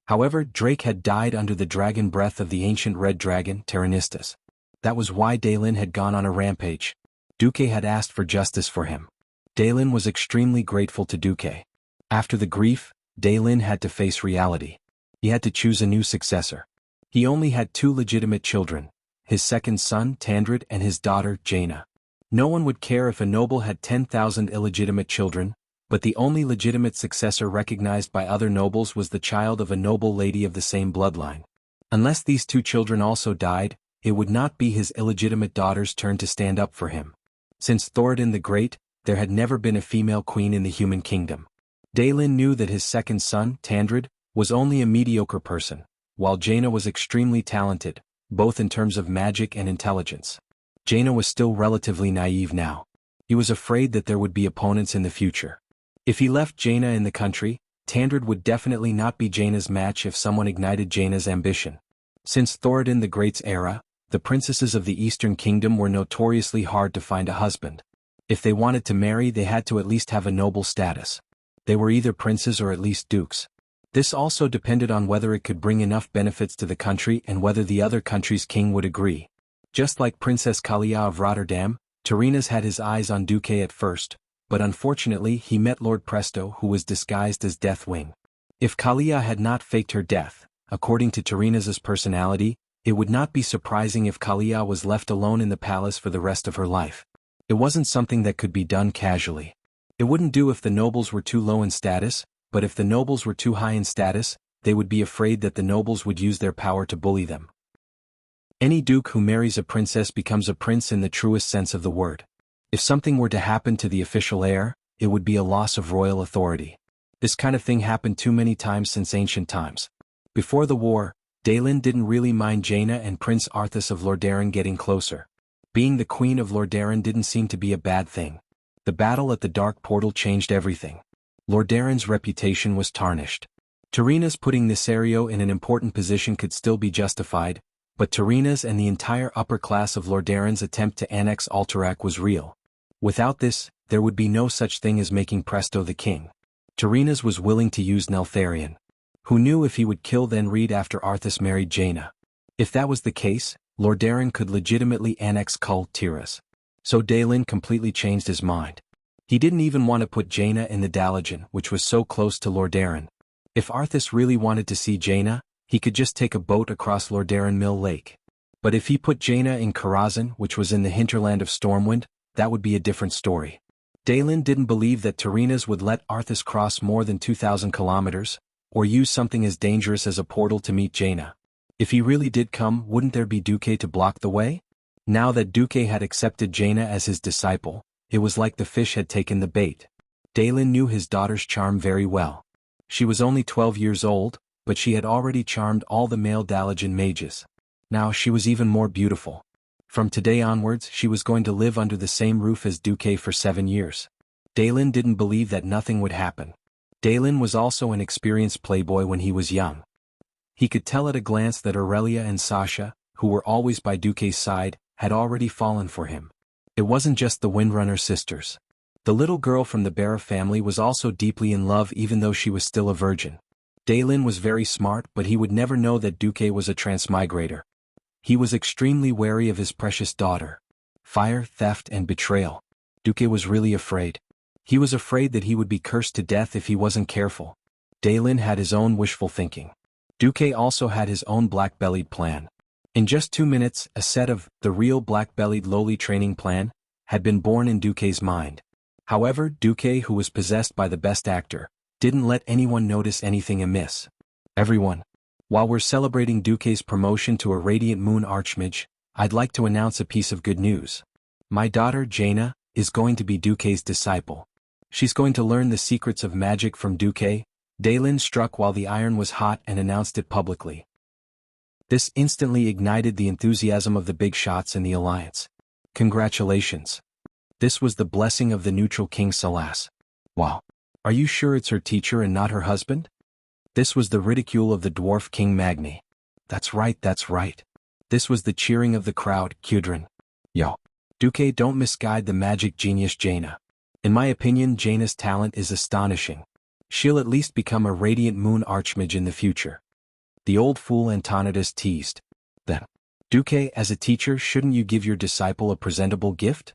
A: However, Drake had died under the dragon breath of the ancient red dragon, Tyrannistus. That was why Daelin had gone on a rampage. Duque had asked for justice for him. Daelin was extremely grateful to Duque. After the grief, Daelin had to face reality. He had to choose a new successor. He only had 2 legitimate children, his second son, Tandred, and his daughter, Jaina. No one would care if a noble had 10,000 illegitimate children, but the only legitimate successor recognized by other nobles was the child of a noble lady of the same bloodline. Unless these 2 children also died, it would not be his illegitimate daughter's turn to stand up for him. Since Thoradin the Great, there had never been a female queen in the human kingdom. Daelin knew that his second son, Tandred, was only a mediocre person, while Jaina was extremely talented, both in terms of magic and intelligence. Jaina was still relatively naive now. He was afraid that there would be opponents in the future. If he left Jaina in the country, Tandred would definitely not be Jaina's match if someone ignited Jaina's ambition. Since Thoradin the Great's era, the princesses of the Eastern Kingdom were notoriously hard to find a husband. If they wanted to marry, they had to at least have a noble status. They were either princes or at least dukes. This also depended on whether it could bring enough benefits to the country and whether the other country's king would agree. Just like Princess Kalia of Rotterdam, Tyrannis had his eyes on Duque at first, but unfortunately he met Lord Presto, who was disguised as Deathwing. If Kalia had not faked her death, according to Tyrannis's personality, it would not be surprising if Kalia was left alone in the palace for the rest of her life. It wasn't something that could be done casually. It wouldn't do if the nobles were too low in status, but if the nobles were too high in status, they would be afraid that the nobles would use their power to bully them. Any duke who marries a princess becomes a prince in the truest sense of the word. If something were to happen to the official heir, it would be a loss of royal authority. This kind of thing happened too many times since ancient times. Before the war, Daelin didn't really mind Jaina and Prince Arthas of Lordaeron getting closer. Being the Queen of Lordaeron didn't seem to be a bad thing. The battle at the Dark Portal changed everything. Lordaeron's reputation was tarnished. Tarina's putting Nysario in an important position could still be justified, but Tarina's and the entire upper class of Lordaeron's attempt to annex Alterac was real. Without this, there would be no such thing as making Presto the king. Tarina's was willing to use Neltharion. Who knew if he would kill then Reed after Arthas married Jaina? If that was the case, Lordaeron could legitimately annex Kul Tiras. So Daelin completely changed his mind. He didn't even want to put Jaina in the Dalagen, which was so close to Lordaeron. If Arthas really wanted to see Jaina, he could just take a boat across Lordaeron Mill Lake. But if he put Jaina in Karazhan, which was in the hinterland of Stormwind, that would be a different story. Daelin didn't believe that Tarina's would let Arthas cross more than 2,000 kilometers, or use something as dangerous as a portal to meet Jaina. If he really did come, wouldn't there be Duque to block the way? Now that Duque had accepted Jaina as his disciple, it was like the fish had taken the bait. Daelin knew his daughter's charm very well. She was only 12 years old, but she had already charmed all the male Dalagen mages. Now she was even more beautiful. From today onwards she was going to live under the same roof as Duque for 7 years. Daelin didn't believe that nothing would happen. Daelin was also an experienced playboy when he was young. He could tell at a glance that Aurelia and Sasha, who were always by Duque's side, had already fallen for him. It wasn't just the Windrunner sisters. The little girl from the Barra family was also deeply in love even though she was still a virgin. Daelin was very smart, but he would never know that Duque was a transmigrator. He was extremely wary of his precious daughter. Fire, theft, and betrayal. Duque was really afraid. He was afraid that he would be cursed to death if he wasn't careful. Daelin had his own wishful thinking. Duque also had his own black-bellied plan. In just 2 minutes, a set of the real black-bellied lowly training plan had been born in Duque's mind. However, Duque, who was possessed by the best actor, didn't let anyone notice anything amiss. Everyone. While we're celebrating Duque's promotion to a Radiant Moon Archmage, I'd like to announce a piece of good news. My daughter, Jaina, is going to be Duque's disciple. She's going to learn the secrets of magic from Duque. Daelin struck while the iron was hot and announced it publicly. This instantly ignited the enthusiasm of the big shots in the alliance. Congratulations. This was the blessing of the neutral King Salas. Wow. Are you sure it's her teacher and not her husband? This was the ridicule of the dwarf King Magni. That's right, that's right. This was the cheering of the crowd, Kudrin. Yo. Duque, don't misguide the magic genius Jaina. In my opinion, Jaina's talent is astonishing. She'll at least become a Radiant Moon Archmage in the future. The old fool Antonidas teased. Then, Duque, as a teacher, shouldn't you give your disciple a presentable gift?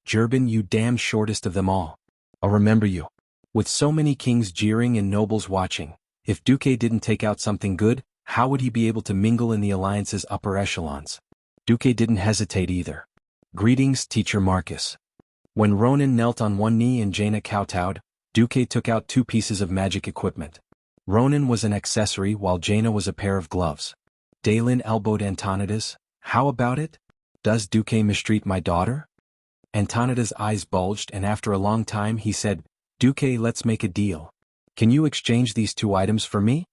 A: Jerbin, you damn shortest of them all. I'll remember you. With so many kings jeering and nobles watching, if Duque didn't take out something good, how would he be able to mingle in the alliance's upper echelons? Duque didn't hesitate either. Greetings, Teacher Marcus. When Ronan knelt on one knee and Jaina kowtowed, Duque took out 2 pieces of magic equipment. Ronan was an accessory while Jaina was a pair of gloves. Daelin elbowed Antonidas. How about it? Does Duque mistreat my daughter? Antonidas' eyes bulged and after a long time he said, Duque, let's make a deal. Can you exchange these 2 items for me?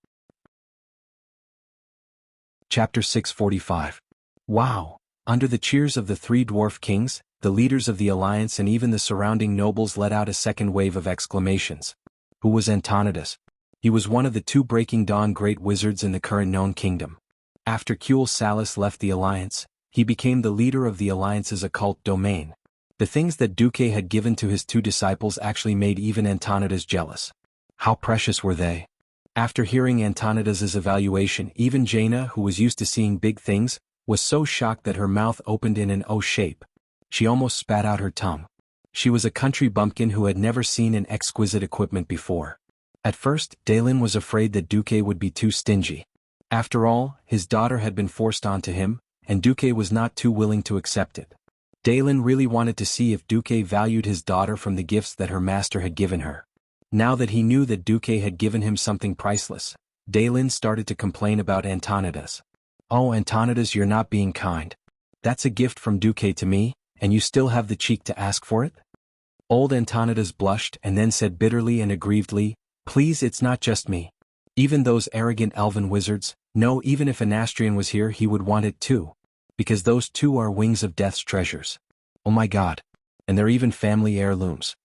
A: Chapter 645. Wow! Under the cheers of the 3 dwarf kings, the leaders of the alliance and even the surrounding nobles let out a second wave of exclamations. Who was Antonidas? He was one of the 2 Breaking Dawn great wizards in the current known kingdom. After Kuel Salas left the alliance, he became the leader of the alliance's occult domain. The things that Duque had given to his 2 disciples actually made even Antonidas jealous. How precious were they? After hearing Antonidas's evaluation, even Jaina, who was used to seeing big things, was so shocked that her mouth opened in an O shape. She almost spat out her tongue. She was a country bumpkin who had never seen an exquisite equipment before. At first, Daelin was afraid that Duque would be too stingy. After all, his daughter had been forced onto him, and Duque was not too willing to accept it. Daelin really wanted to see if Duque valued his daughter from the gifts that her master had given her. Now that he knew that Duque had given him something priceless, Daelin started to complain about Antonidas. Oh, Antonidas, you're not being kind. That's a gift from Duque to me, and you still have the cheek to ask for it? Old Antonidas blushed and then said bitterly and aggrievedly, Please, it's not just me. Even those arrogant elven wizards, No, even if an Astrian was here he would want it too. Because those two are Wings of Death's treasures. Oh my god. And they're even family heirlooms.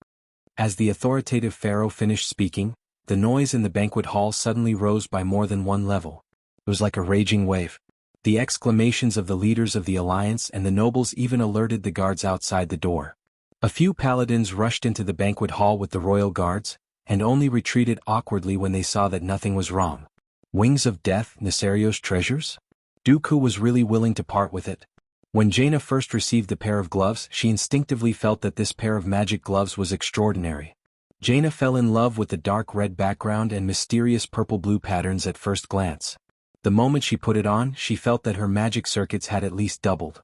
A: As the authoritative pharaoh finished speaking, the noise in the banquet hall suddenly rose by more than one level. It was like a raging wave. The exclamations of the leaders of the alliance and the nobles even alerted the guards outside the door. A few paladins rushed into the banquet hall with the royal guards, and only retreated awkwardly when they saw that nothing was wrong. Wings of Death, Nesario's treasures? Dooku was really willing to part with it. When Jaina first received the pair of gloves, she instinctively felt that this pair of magic gloves was extraordinary. Jaina fell in love with the dark red background and mysterious purple-blue patterns at first glance. The moment she put it on, she felt that her magic circuits had at least doubled.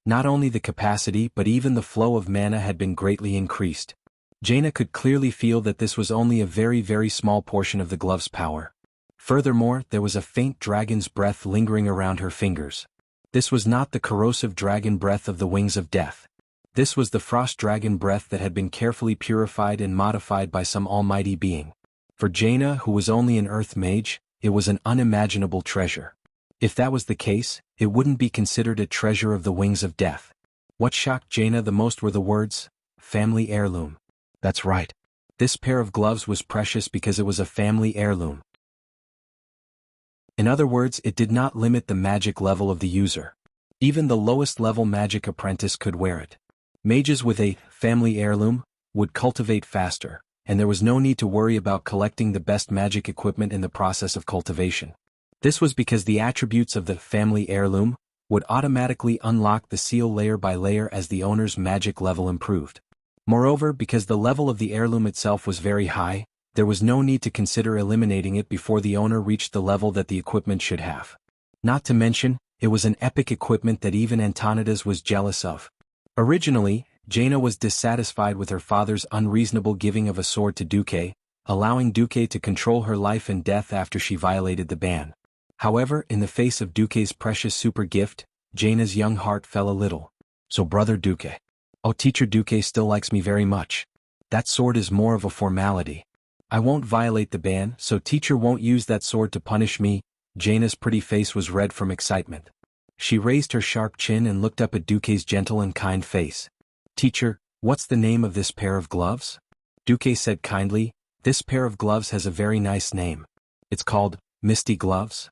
A: Not only the capacity but even the flow of mana had been greatly increased. Jaina could clearly feel that this was only a very small portion of the glove's power. Furthermore, there was a faint dragon's breath lingering around her fingers. This was not the corrosive dragon breath of the Wings of Death. This was the frost dragon breath that had been carefully purified and modified by some almighty being. For Jaina, who was only an earth mage, it was an unimaginable treasure. If that was the case, it wouldn't be considered a treasure of the Wings of Death. What shocked Jaina the most were the words, family heirloom. That's right. This pair of gloves was precious because it was a family heirloom. In other words, it did not limit the magic level of the user. Even the lowest level magic apprentice could wear it. Mages with a family heirloom would cultivate faster, and there was no need to worry about collecting the best magic equipment in the process of cultivation. This was because the attributes of the family heirloom would automatically unlock the seal layer by layer as the owner's magic level improved. Moreover, because the level of the heirloom itself was very high, there was no need to consider eliminating it before the owner reached the level that the equipment should have. Not to mention, it was an epic equipment that even Antonidas was jealous of. Originally, Jaina was dissatisfied with her father's unreasonable giving of a sword to Duque, allowing Duque to control her life and death after she violated the ban. However, in the face of Duque's precious super gift, Jaina's young heart fell a little. So brother Duque. Oh, teacher Duque still likes me very much. That sword is more of a formality. I won't violate the ban, so teacher won't use that sword to punish me. Jaina's pretty face was red from excitement. She raised her sharp chin and looked up at Duque's gentle and kind face. Teacher, what's the name of this pair of gloves? Duque said kindly, this pair of gloves has a very nice name. It's called Misty Gloves.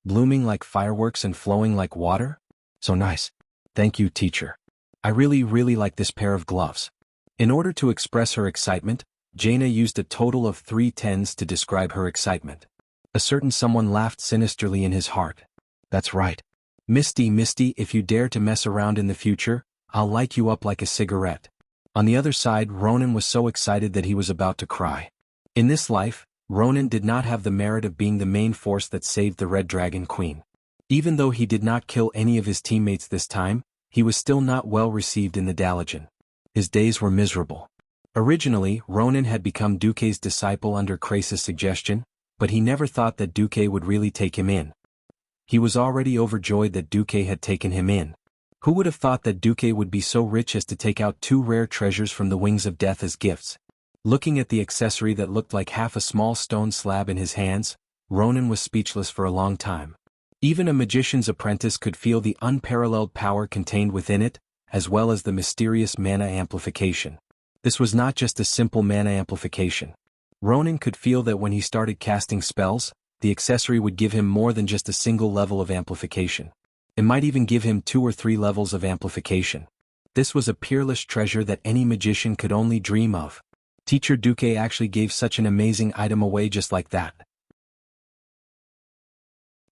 A: Blooming like fireworks and flowing like water? So nice. Thank you, teacher. I really like this pair of gloves. In order to express her excitement, Jaina used a total of 3 tens to describe her excitement. A certain someone laughed sinisterly in his heart. That's right. Misty, if you dare to mess around in the future, I'll light you up like a cigarette. On the other side, Ronan was so excited that he was about to cry. In this life, Ronan did not have the merit of being the main force that saved the Red Dragon Queen. Even though he did not kill any of his teammates this time, he was still not well received in the Dalajan. His days were miserable. Originally, Ronan had become Duque's disciple under Krasis' suggestion, but he never thought that Duque would really take him in. He was already overjoyed that Duque had taken him in. Who would have thought that Duque would be so rich as to take out 2 rare treasures from the Wings of Death as gifts? Looking at the accessory that looked like half a small stone slab in his hands, Ronan was speechless for a long time. Even a magician's apprentice could feel the unparalleled power contained within it, as well as the mysterious mana amplification. This was not just a simple mana amplification. Ronan could feel that when he started casting spells, the accessory would give him more than just a single level of amplification. It might even give him 2 or 3 levels of amplification. This was a peerless treasure that any magician could only dream of. Teacher Duque actually gave such an amazing item away just like that.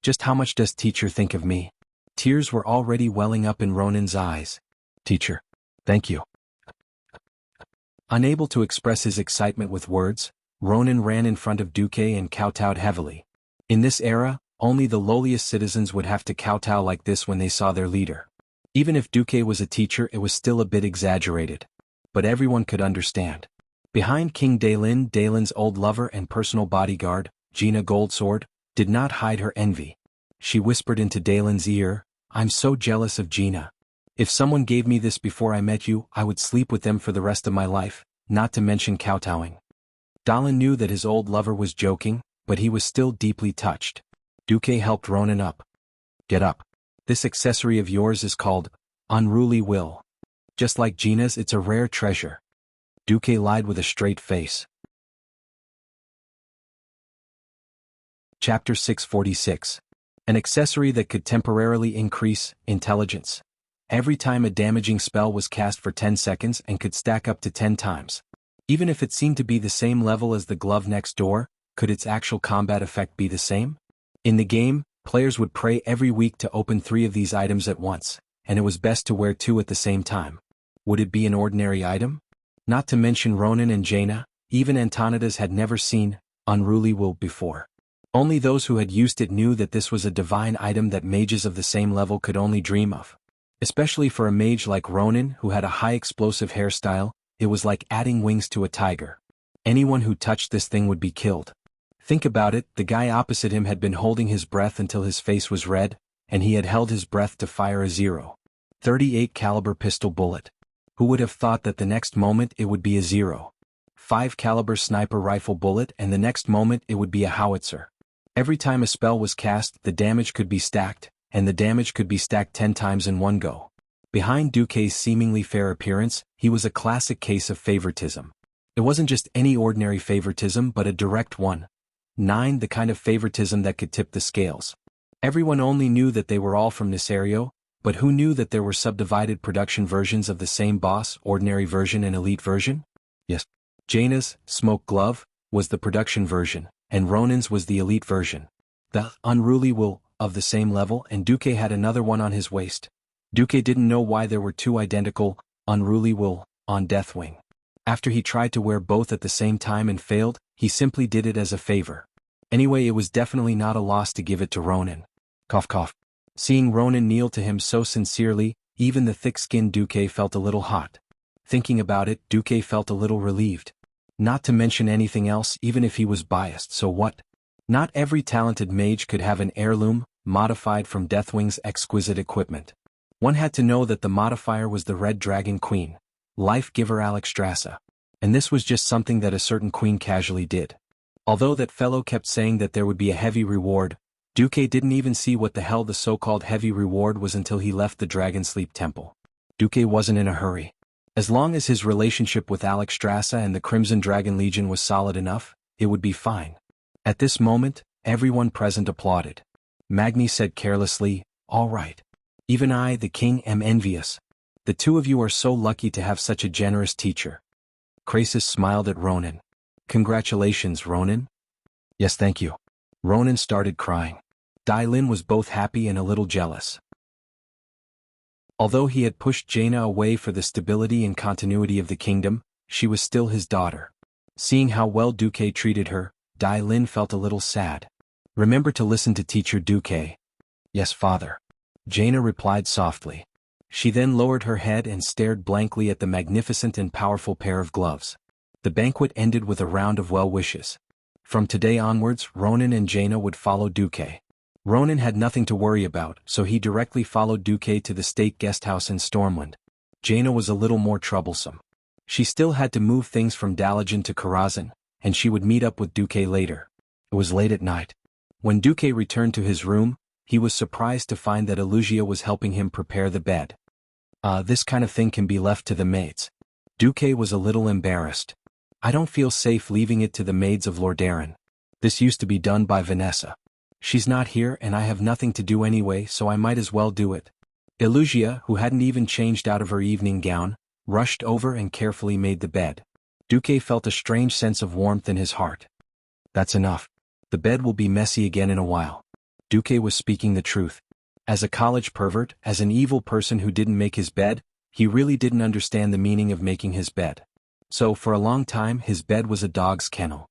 A: Just how much does teacher think of me? Tears were already welling up in Ronan's eyes. Teacher, thank you. Unable to express his excitement with words, Ronan ran in front of Duque and kowtowed heavily. In this era, only the lowliest citizens would have to kowtow like this when they saw their leader. Even if Duque was a teacher, it was still a bit exaggerated. But everyone could understand. Behind King Daelin, Daelin's old lover and personal bodyguard, Jaina Goldsword, did not hide her envy. She whispered into Daelin's ear, I'm so jealous of Jaina. If someone gave me this before I met you, I would sleep with them for the rest of my life, not to mention kowtowing. Daelin knew that his old lover was joking, but he was still deeply touched. Duque helped Ronan up. Get up. This accessory of yours is called Unruly Will. Just like Gina's, it's a rare treasure. Duque lied with a straight face. Chapter 646. An accessory that could temporarily increase intelligence. Every time a damaging spell was cast for 10 seconds and could stack up to 10 times. Even if it seemed to be the same level as the glove next door, could its actual combat effect be the same? In the game, players would pray every week to open 3 of these items at once, and it was best to wear 2 at the same time. Would it be an ordinary item? Not to mention Ronan and Jaina, even Antonidas had never seen Unruly Will before. Only those who had used it knew that this was a divine item that mages of the same level could only dream of. Especially for a mage like Ronan who had a high explosive hairstyle, it was like adding wings to a tiger. Anyone who touched this thing would be killed. Think about it, the guy opposite him had been holding his breath until his face was red, and he had held his breath to fire a .38 caliber pistol bullet. Who would have thought that the next moment it would be a .5 caliber sniper rifle bullet and the next moment it would be a howitzer? Every time a spell was cast, the damage could be stacked, and the damage could be stacked 10 times in one go. Behind Duque's seemingly fair appearance, he was a classic case of favoritism. It wasn't just any ordinary favoritism but a direct one. 9. The kind of favoritism that could tip the scales. Everyone only knew that they were all from Nisario, but who knew that there were subdivided production versions of the same boss, ordinary version and elite version? Yes. Jaina's Smoke Glove was the production version, and Ronan's was the elite version. The Unruly Will of the same level, and Duque had another one on his waist. Duque didn't know why there were 2 identical Unruly Will on Deathwing. After he tried to wear both at the same time and failed, he simply did it as a favor. Anyway, it was definitely not a loss to give it to Ronan. Cough cough. Seeing Ronan kneel to him so sincerely, even the thick-skinned Duque felt a little hot. Thinking about it, Duque felt a little relieved. Not to mention anything else, even if he was biased, so what? Not every talented mage could have an heirloom, modified from Deathwing's exquisite equipment. One had to know that the modifier was the Red Dragon Queen, life-giver Alexstrasza. And this was just something that a certain queen casually did. Although that fellow kept saying that there would be a heavy reward, Duque didn't even see what the hell the so-called heavy reward was until he left the Dragon Sleep Temple. Duque wasn't in a hurry. As long as his relationship with Alexstrasza and the Crimson Dragon Legion was solid enough, it would be fine. At this moment, everyone present applauded. Magni said carelessly, "All right. Even I, the king, am envious. The 2 of you are so lucky to have such a generous teacher." Krasis smiled at Ronan. "Congratulations, Ronan." "Yes, thank you." Ronan started crying. Dai Lin was both happy and a little jealous. Although he had pushed Jaina away for the stability and continuity of the kingdom, she was still his daughter. Seeing how well Duque treated her, Dai Lin felt a little sad. "Remember to listen to Teacher Duque." "Yes, father." Jaina replied softly. She then lowered her head and stared blankly at the magnificent and powerful pair of gloves. The banquet ended with a round of well wishes. From today onwards, Ronan and Jaina would follow Duque. Ronan had nothing to worry about, so he directly followed Duque to the state guesthouse in Stormwind. Jaina was a little more troublesome. She still had to move things from Dalajan to Karazhan, and she would meet up with Duque later. It was late at night. When Duque returned to his room, he was surprised to find that Elugia was helping him prepare the bed. This kind of thing can be left to the maids." Duque was a little embarrassed. "I don't feel safe leaving it to the maids of Lordaeron. This used to be done by Vanessa. She's not here and I have nothing to do anyway, so I might as well do it." Elugia, who hadn't even changed out of her evening gown, rushed over and carefully made the bed. Duque felt a strange sense of warmth in his heart. "That's enough. The bed will be messy again in a while." Duque was speaking the truth. As a college pervert, as an evil person who didn't make his bed, he really didn't understand the meaning of making his bed. So for a long time his bed was a dog's kennel.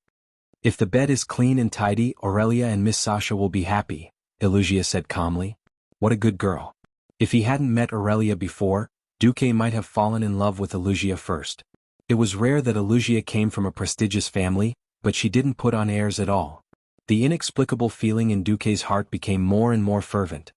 A: "If the bed is clean and tidy, Aurelia and Miss Sasha will be happy," Elugia said calmly. What a good girl. If he hadn't met Aurelia before, Duque might have fallen in love with Elugia first. It was rare that Elugia came from a prestigious family, but she didn't put on airs at all. The inexplicable feeling in Duque's heart became more and more fervent.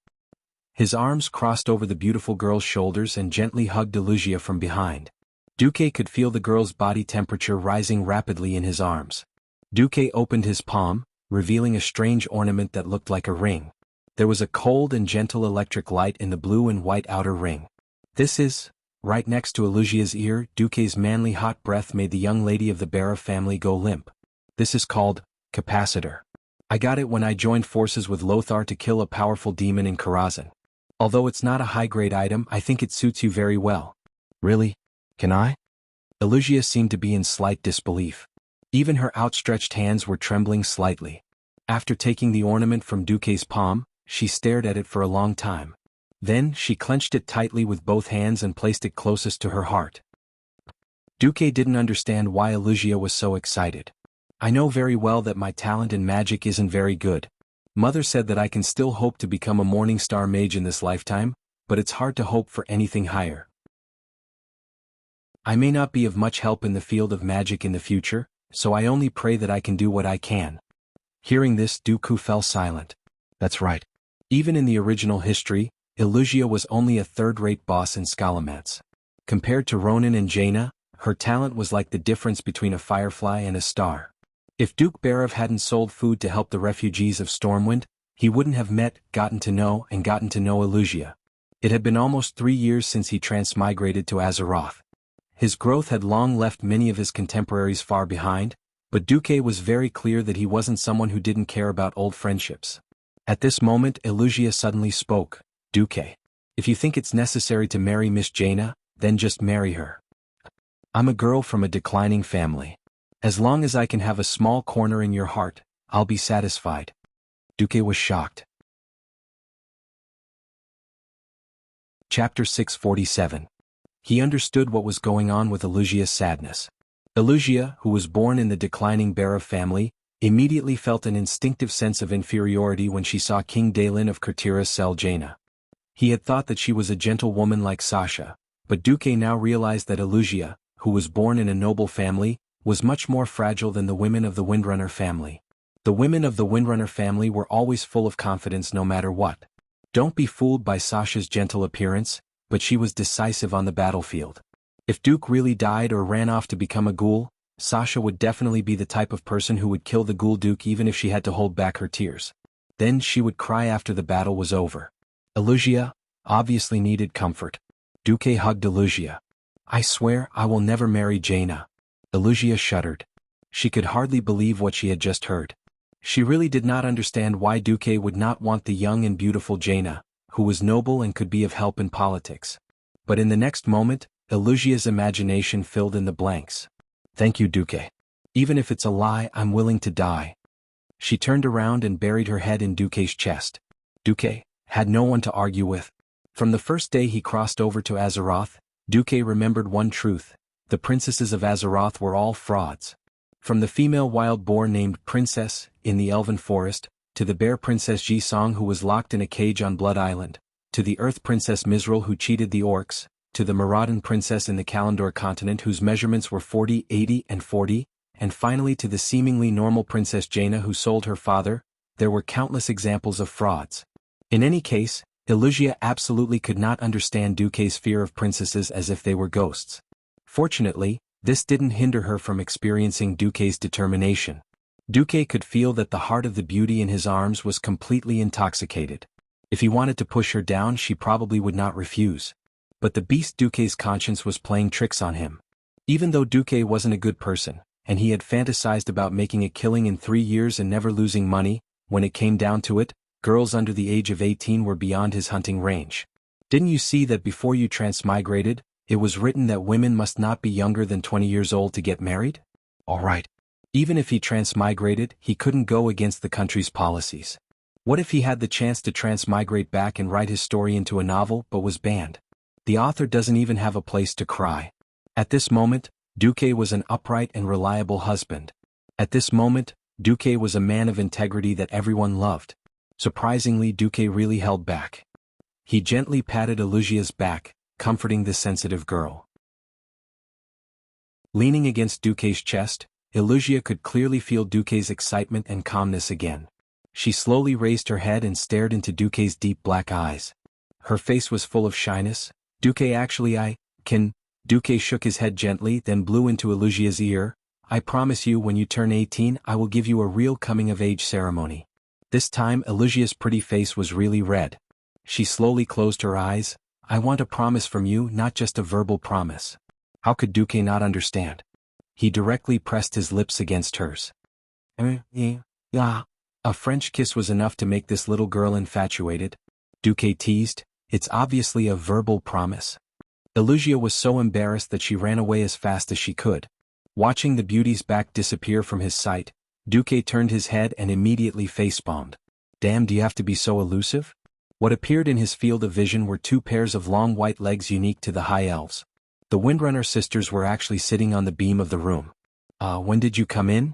A: His arms crossed over the beautiful girl's shoulders and gently hugged Elugia from behind. Duque could feel the girl's body temperature rising rapidly in his arms. Duque opened his palm, revealing a strange ornament that looked like a ring. There was a cold and gentle electric light in the blue and white outer ring. "This is..." Right next to Elusia's ear, Duque's manly hot breath made the young lady of the Bara family go limp. "This is called capacitor. I got it when I joined forces with Lothar to kill a powerful demon in Karazhan. Although it's not a high-grade item, I think it suits you very well." "Really? Can I?" Elusia seemed to be in slight disbelief. Even her outstretched hands were trembling slightly. After taking the ornament from Duque's palm, she stared at it for a long time. Then she clenched it tightly with both hands and placed it closest to her heart. Duque didn't understand why Elusia was so excited. "I know very well that my talent in magic isn't very good. Mother said that I can still hope to become a Morning Star mage in this lifetime, but it's hard to hope for anything higher. I may not be of much help in the field of magic in the future, so I only pray that I can do what I can." Hearing this, Dooku fell silent. That's right. Even in the original history, Elusia was only a third-rate boss in Scalamanc's. Compared to Ronan and Jaina, her talent was like the difference between a firefly and a star. If Duke Barav hadn't sold food to help the refugees of Stormwind, he wouldn't have met, gotten to know Elusia. It had been almost 3 years since he transmigrated to Azeroth. His growth had long left many of his contemporaries far behind, but Duque was very clear that he wasn't someone who didn't care about old friendships. At this moment, Elusia suddenly spoke. "Duque, if you think it's necessary to marry Miss Jaina, then just marry her. I'm a girl from a declining family. As long as I can have a small corner in your heart, I'll be satisfied." Duque was shocked. Chapter 647. He understood what was going on with Elusia's sadness. Elusia, who was born in the declining Barav family, immediately felt an instinctive sense of inferiority when she saw King Dalen of Kurtira sell Jaina. He had thought that she was a gentle woman like Sasha, but Duque now realized that Elusia, who was born in a noble family, was much more fragile than the women of the Windrunner family. The women of the Windrunner family were always full of confidence no matter what. Don't be fooled by Sasha's gentle appearance, but she was decisive on the battlefield. If Duke really died or ran off to become a ghoul, Sasha would definitely be the type of person who would kill the ghoul Duke even if she had to hold back her tears. Then she would cry after the battle was over. Elusia obviously needed comfort. Duque hugged Elusia. "I swear I will never marry Jaina." Elusia shuddered. She could hardly believe what she had just heard. She really did not understand why Duque would not want the young and beautiful Jaina, who was noble and could be of help in politics. But in the next moment, Elusia's imagination filled in the blanks. "Thank you, Duque. Even if it's a lie, I'm willing to die." She turned around and buried her head in Duque's chest. Duque had no one to argue with. From the first day he crossed over to Azeroth, Duque remembered one truth: the princesses of Azeroth were all frauds. From the female wild boar named Princess, in the Elven Forest, to the bear princess Ji-Song who was locked in a cage on Blood Island, to the earth princess Mizral who cheated the orcs, to the Maraudon princess in the Kalandor continent whose measurements were 40, 80, and 40, and finally to the seemingly normal Princess Jaina who sold her father, there were countless examples of frauds. In any case, Elusia absolutely could not understand Duque's fear of princesses as if they were ghosts. Fortunately, this didn't hinder her from experiencing Duque's determination. Duque could feel that the heart of the beauty in his arms was completely intoxicated. If he wanted to push her down, she probably would not refuse. But the beast Duque's conscience was playing tricks on him. Even though Duque wasn't a good person, and he had fantasized about making a killing in 3 years and never losing money, when it came down to it, girls under the age of 18 were beyond his hunting range. Didn't you see that before you transmigrated, it was written that women must not be younger than 20 years old to get married? All right. Even if he transmigrated, he couldn't go against the country's policies. What if he had the chance to transmigrate back and write his story into a novel but was banned? The author doesn't even have a place to cry. At this moment, Duque was an upright and reliable husband. At this moment, Duque was a man of integrity that everyone loved. Surprisingly, Duque really held back. He gently patted Elusia's back, comforting the sensitive girl. Leaning against Duque's chest, Elusia could clearly feel Duque's excitement and calmness again. She slowly raised her head and stared into Duque's deep black eyes. Her face was full of shyness. Duque shook his head gently, then blew into Elusia's ear. I promise you when you turn 18 I will give you a real coming-of-age ceremony. This time Elusia's pretty face was really red. She slowly closed her eyes. I want a promise from you, not just a verbal promise. How could Duque not understand? He directly pressed his lips against hers. A French kiss was enough to make this little girl infatuated. Duque teased, it's obviously a verbal promise. Elusia was so embarrassed that she ran away as fast as she could. Watching the beauty's back disappear from his sight, Duque turned his head and immediately facepalmed. Damn, do you have to be so elusive? What appeared in his field of vision were two pairs of long white legs unique to the High Elves. The Windrunner sisters were actually sitting on the beam of the room. When did you come in?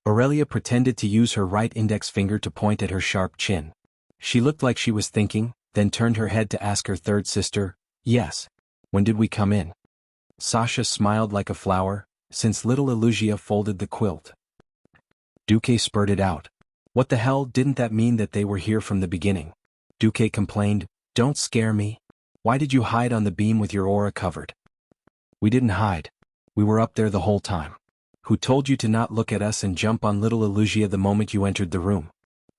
A: Aurelia pretended to use her right index finger to point at her sharp chin. She looked like she was thinking, then turned her head to ask her third sister, yes. When did we come in? Sasha smiled like a flower, since little Elusia folded the quilt. Duque spurted out. What the hell, didn't that mean that they were here from the beginning? Duque complained, don't scare me. Why did you hide on the beam with your aura covered? We didn't hide. We were up there the whole time. Who told you to not look at us and jump on little Elusia the moment you entered the room?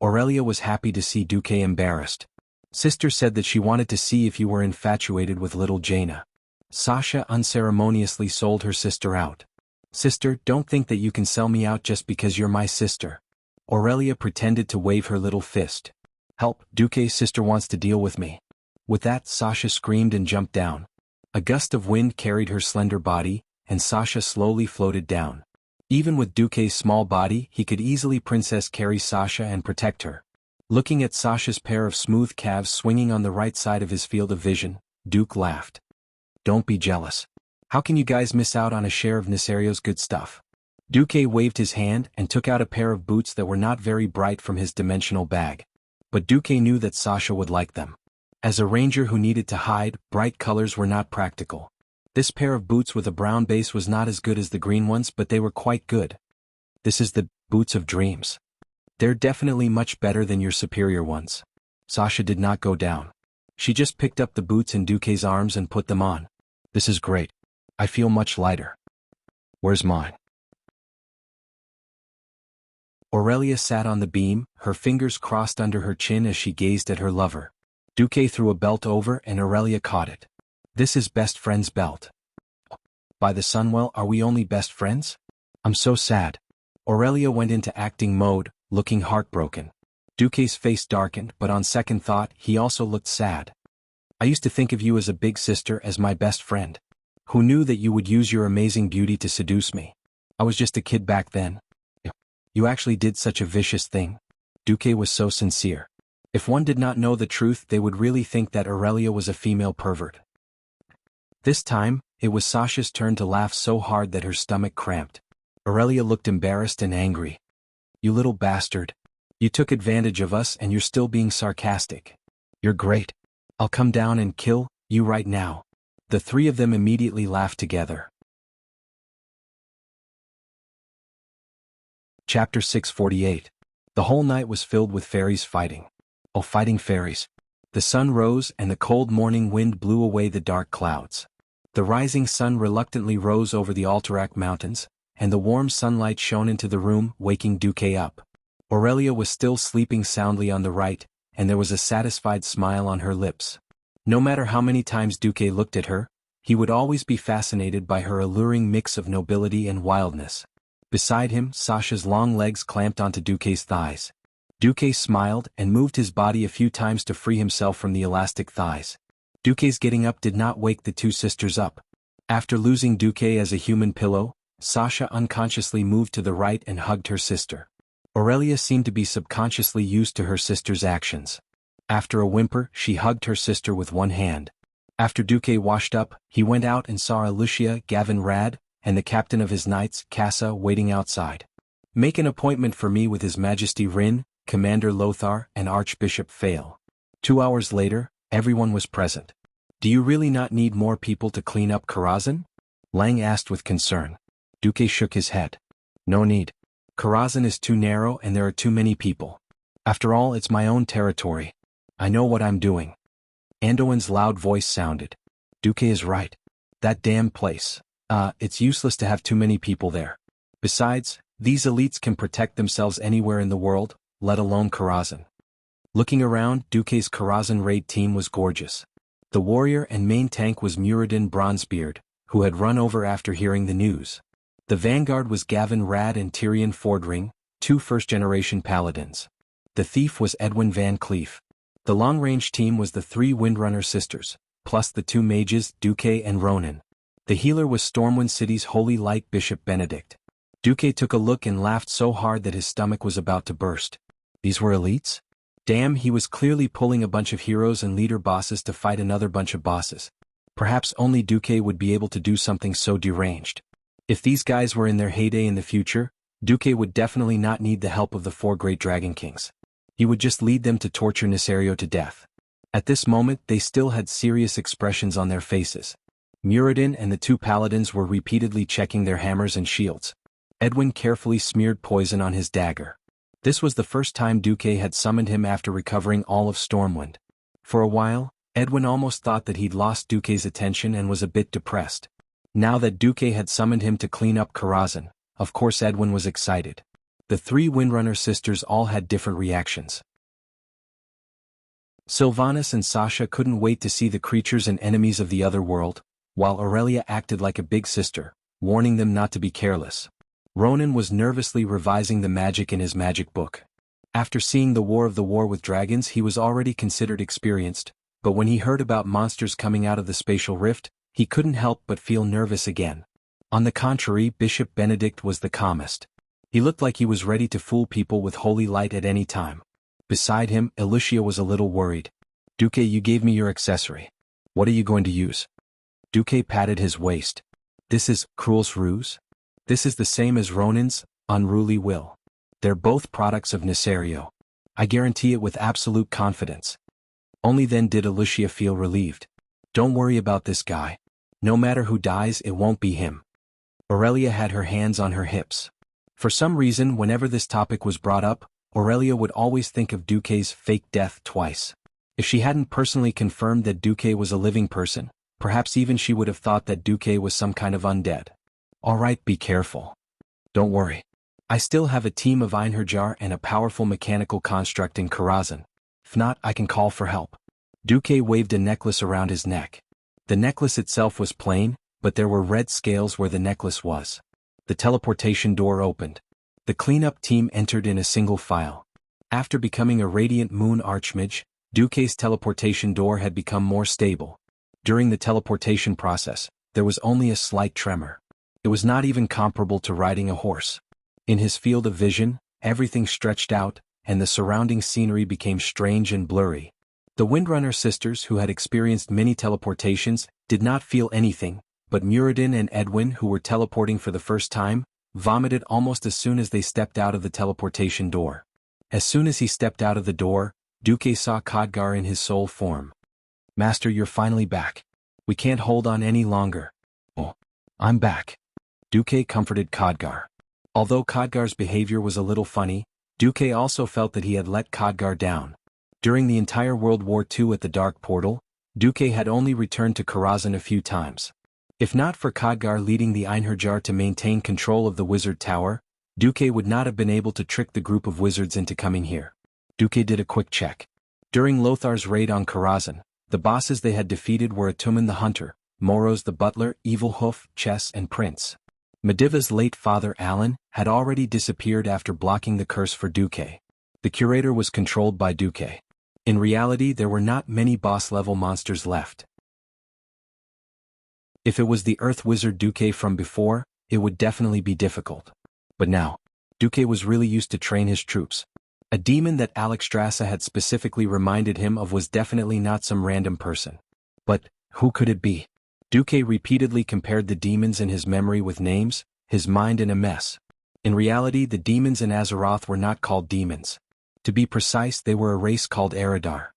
A: Aurelia was happy to see Duque embarrassed. Sister said that she wanted to see if you were infatuated with little Jaina. Sasha unceremoniously sold her sister out. Sister, don't think that you can sell me out just because you're my sister. Aurelia pretended to wave her little fist. Help, Duque's sister wants to deal with me. With that, Sasha screamed and jumped down. A gust of wind carried her slender body, and Sasha slowly floated down. Even with Duque's small body, he could easily princess carry Sasha and protect her. Looking at Sasha's pair of smooth calves swinging on the right side of his field of vision, Duque laughed. Don't be jealous. How can you guys miss out on a share of Nisario's good stuff? Duque waved his hand and took out a pair of boots that were not very bright from his dimensional bag. But Duque knew that Sasha would like them. As a ranger who needed to hide, bright colors were not practical. This pair of boots with a brown base was not as good as the green ones, but they were quite good. This is the boots of dreams. They're definitely much better than your superior ones. Sasha did not go down. She just picked up the boots in Duque's arms and put them on. This is great. I feel much lighter. Where's mine? Aurelia sat on the beam, her fingers crossed under her chin as she gazed at her lover. Duque threw a belt over and Aurelia caught it. This is best friend's belt. By the Sunwell, are we only best friends? I'm so sad. Aurelia went into acting mode, looking heartbroken. Duque's face darkened, but on second thought, he also looked sad. I used to think of you as a big sister, as my best friend. Who knew that you would use your amazing beauty to seduce me? I was just a kid back then. You actually did such a vicious thing. Duque was so sincere. If one did not know the truth, they would really think that Aurelia was a female pervert. This time, it was Sasha's turn to laugh so hard that her stomach cramped. Aurelia looked embarrassed and angry. You little bastard. You took advantage of us and you're still being sarcastic. You're great. I'll come down and kill you right now. The three of them immediately laughed together. Chapter 648. The whole night was filled with fairies fighting. Oh, fighting fairies. The sun rose and the cold morning wind blew away the dark clouds. The rising sun reluctantly rose over the Alterac Mountains, and the warm sunlight shone into the room, waking Duque up. Aurelia was still sleeping soundly on the right, and there was a satisfied smile on her lips. No matter how many times Duque looked at her, he would always be fascinated by her alluring mix of nobility and wildness. Beside him, Sasha's long legs clamped onto Duque's thighs. Duque smiled and moved his body a few times to free himself from the elastic thighs. Duque's getting up did not wake the two sisters up. After losing Duque as a human pillow, Sasha unconsciously moved to the right and hugged her sister. Aurelia seemed to be subconsciously used to her sister's actions. After a whimper, she hugged her sister with one hand. After Duque washed up, he went out and saw Lucia, Gavin Rad, and the captain of his knights, Cassa, waiting outside. Make an appointment for me with His Majesty Rin, Commander Lothar, and Archbishop Fail. 2 hours later, everyone was present. Do you really not need more people to clean up Karazhan? Lang asked with concern. Duque shook his head. No need. Karazhan is too narrow and there are too many people. After all, it's my own territory. I know what I'm doing. Anduin's loud voice sounded. Duque is right. That damn place. It's useless to have too many people there. Besides, these elites can protect themselves anywhere in the world, let alone Karazhan. Looking around, Duque's Karazhan raid team was gorgeous. The warrior and main tank was Muradin Bronzebeard, who had run over after hearing the news. The vanguard was Gavin Rad and Tyrion Fordring, two first-generation paladins. The thief was Edwin Van Cleef. The long-range team was the three Windrunner sisters, plus the two mages, Duque and Ronan. The healer was Stormwind City's Holy Light Bishop Benedict. Duque took a look and laughed so hard that his stomach was about to burst. These were elites? Damn, he was clearly pulling a bunch of heroes and leader bosses to fight another bunch of bosses. Perhaps only Duque would be able to do something so deranged. If these guys were in their heyday in the future, Duque would definitely not need the help of the four great Dragon Kings. He would just lead them to torture Nisario to death. At this moment they still had serious expressions on their faces. Muradin and the two paladins were repeatedly checking their hammers and shields. Edwin carefully smeared poison on his dagger. This was the first time Duque had summoned him after recovering all of Stormwind. For a while, Edwin almost thought that he'd lost Duque's attention and was a bit depressed. Now that Duque had summoned him to clean up Karazhan, of course Edwin was excited. The three Windrunner sisters all had different reactions. Sylvanas and Sasha couldn't wait to see the creatures and enemies of the other world, while Aurelia acted like a big sister, warning them not to be careless. Ronan was nervously revising the magic in his magic book. After seeing the War with Dragons he was already considered experienced, but when he heard about monsters coming out of the spatial rift, he couldn't help but feel nervous again. On the contrary, Bishop Benedict was the calmest. He looked like he was ready to fool people with holy light at any time. Beside him, Alicia was a little worried. "Duque, you gave me your accessory. What are you going to use?" Duque patted his waist. "This is Cruel's Ruse? This is the same as Ronan's Unruly Will. They're both products of Nisario. I guarantee it with absolute confidence." Only then did Alicia feel relieved. "Don't worry about this guy. No matter who dies, it won't be him." Aurelia had her hands on her hips. For some reason, whenever this topic was brought up, Aurelia would always think of Duque's fake death twice. If she hadn't personally confirmed that Duque was a living person, perhaps even she would have thought that Duque was some kind of undead. "Alright, be careful. Don't worry. I still have a team of Einherjar and a powerful mechanical construct in Karazhan. If not, I can call for help." Duque waved a necklace around his neck. The necklace itself was plain, but there were red scales where the necklace was. The teleportation door opened. The cleanup team entered in a single file. After becoming a Radiant Moon Archmage, Duque's teleportation door had become more stable. During the teleportation process, there was only a slight tremor. It was not even comparable to riding a horse. In his field of vision, everything stretched out, and the surrounding scenery became strange and blurry. The Windrunner sisters, who had experienced many teleportations, did not feel anything, but Muradin and Edwin, who were teleporting for the first time, vomited almost as soon as they stepped out of the teleportation door. As soon as he stepped out of the door, Duque saw Khadgar in his soul form. "Master, you're finally back. We can't hold on any longer." "Oh, I'm back." Duque comforted Khadgar. Although Khadgar's behavior was a little funny, Duque also felt that he had let Khadgar down. During the entire World War II at the Dark Portal, Duque had only returned to Karazhan a few times. If not for Khadgar leading the Einherjar to maintain control of the Wizard Tower, Duque would not have been able to trick the group of wizards into coming here. Duque did a quick check. During Lothar's raid on Karazhan, the bosses they had defeated were Atumen the Hunter, Moros the Butler, Evilhoof, Chess and Prince. Mediva's late father Alan had already disappeared after blocking the curse for Duque. The curator was controlled by Duque. In reality, there were not many boss-level monsters left. If it was the Earth Wizard Duque from before, it would definitely be difficult. But now, Duque was really used to train his troops. A demon that Alexstrasza had specifically reminded him of was definitely not some random person. But who could it be? Duque repeatedly compared the demons in his memory with names, his mind in a mess. In reality, the demons in Azeroth were not called demons. To be precise, they were a race called Eridar.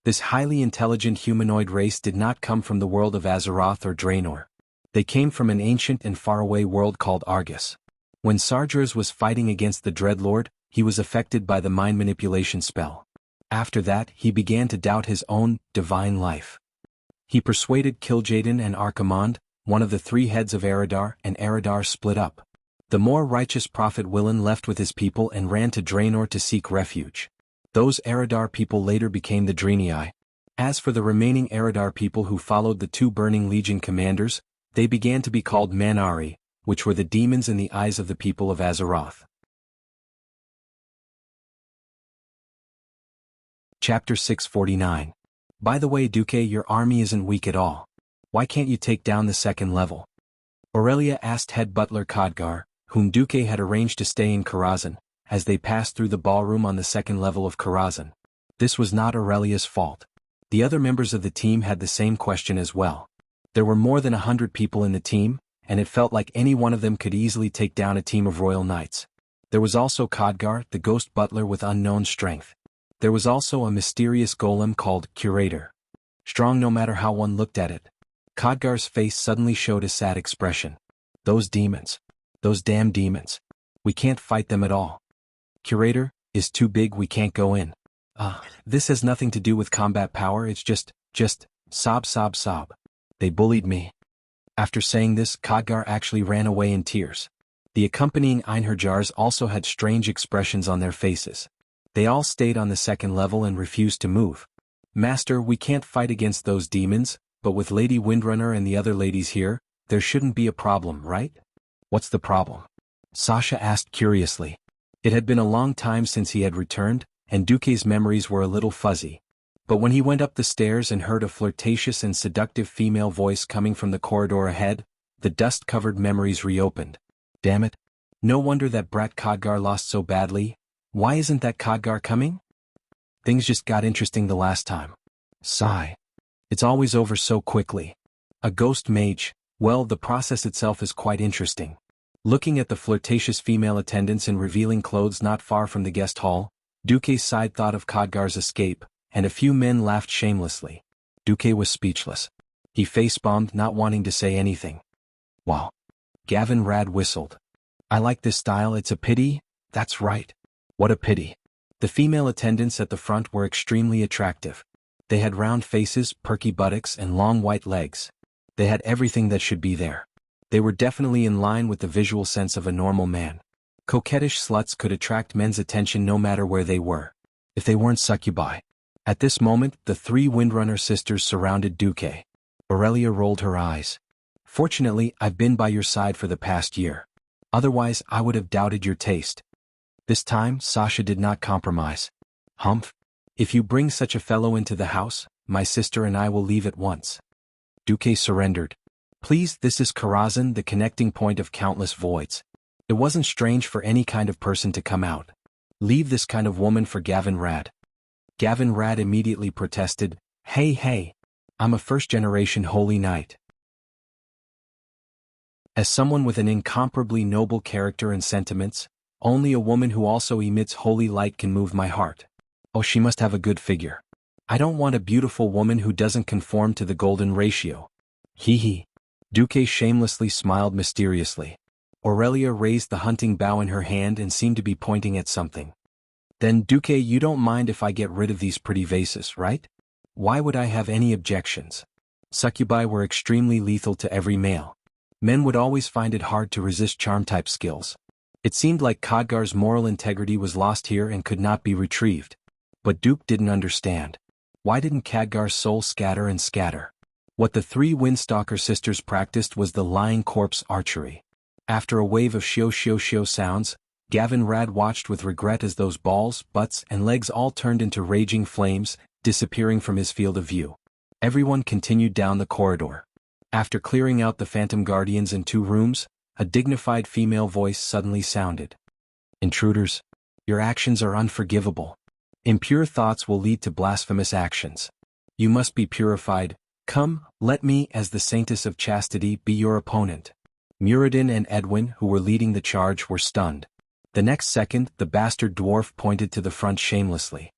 A: This highly intelligent humanoid race did not come from the world of Azeroth or Draenor. They came from an ancient and faraway world called Argus. When Sargeras was fighting against the Dreadlord, he was affected by the mind manipulation spell. After that, he began to doubt his own divine life. He persuaded Kil'jaeden and Archimonde, one of the three heads of Eridar, and Eridar split up. The more righteous prophet Willan left with his people and ran to Draenor to seek refuge. Those Eridar people later became the Draenei. As for the remaining Eridar people who followed the two Burning Legion commanders, they began to be called Man'ari, which were the demons in the eyes of the people of Azeroth. Chapter 649. By the way, Duque, your army isn't weak at all. Why can't you take down the second level? Aurelia asked head butler Khadgar, whom Duque had arranged to stay in Karazhan, as they passed through the ballroom on the second level of Karazhan. This was not Aurelia's fault. The other members of the team had the same question as well. There were more than 100 people in the team, and it felt like any one of them could easily take down a team of royal knights. There was also Khadgar, the ghost butler with unknown strength. There was also a mysterious golem called Curator. Strong no matter how one looked at it. Khadgar's face suddenly showed a sad expression. Those demons. Those damn demons. We can't fight them at all. Curator is too big, we can't go in. This has nothing to do with combat power, it's just, sob. They bullied me. After saying this, Khadgar actually ran away in tears. The accompanying Einherjars also had strange expressions on their faces. They all stayed on the second level and refused to move. Master, we can't fight against those demons, but with Lady Windrunner and the other ladies here, there shouldn't be a problem, right? What's the problem? Sasha asked curiously. It had been a long time since he had returned, and Duque's memories were a little fuzzy. But when he went up the stairs and heard a flirtatious and seductive female voice coming from the corridor ahead, the dust-covered memories reopened. Damn it. No wonder that brat Khadgar lost so badly. Why isn't that Khadgar coming? Things just got interesting the last time. Sigh. It's always over so quickly. A ghost mage, well, the process itself is quite interesting. Looking at the flirtatious female attendants in revealing clothes not far from the guest hall, Duque's side thought of Khadgar's escape, and a few men laughed shamelessly. Duque was speechless. He face-bombed, not wanting to say anything. Wow. Gavin Rad whistled. I like this style, it's a pity. That's right. What a pity. The female attendants at the front were extremely attractive. They had round faces, perky buttocks, and long white legs. They had everything that should be there. They were definitely in line with the visual sense of a normal man. Coquettish sluts could attract men's attention no matter where they were. If they weren't succubi. At this moment, the three Windrunner sisters surrounded Duque. Aurelia rolled her eyes. Fortunately, I've been by your side for the past year. Otherwise, I would have doubted your taste. This time, Sasha did not compromise. Humph. If you bring such a fellow into the house, my sister and I will leave at once. Duque surrendered. Please, this is Karazhan, the connecting point of countless voids. It wasn't strange for any kind of person to come out. Leave this kind of woman for Gavin Rad. Gavin Rad immediately protested, Hey, I'm a first-generation holy knight. As someone with an incomparably noble character and sentiments, only a woman who also emits holy light can move my heart. Oh, she must have a good figure. I don't want a beautiful woman who doesn't conform to the golden ratio. Hee. Duque shamelessly smiled mysteriously. Aurelia raised the hunting bow in her hand and seemed to be pointing at something. Then Duque, you don't mind if I get rid of these pretty vases, right? Why would I have any objections? Succubi were extremely lethal to every male. Men would always find it hard to resist charm-type skills. It seemed like Khadgar's moral integrity was lost here and could not be retrieved. But Duke didn't understand. Why didn't Khadgar's soul scatter and scatter? What the three Windstalker sisters practiced was the lying corpse archery. After a wave of shio sounds, Gavin Rad watched with regret as those balls, butts, and legs all turned into raging flames, disappearing from his field of view. Everyone continued down the corridor. After clearing out the Phantom Guardians in 2 rooms, a dignified female voice suddenly sounded. Intruders, your actions are unforgivable. Impure thoughts will lead to blasphemous actions. You must be purified. Come, let me, as the Saintess of Chastity, be your opponent. Muradin and Edwin, who were leading the charge, were stunned. The next second, the bastard dwarf pointed to the front shamelessly.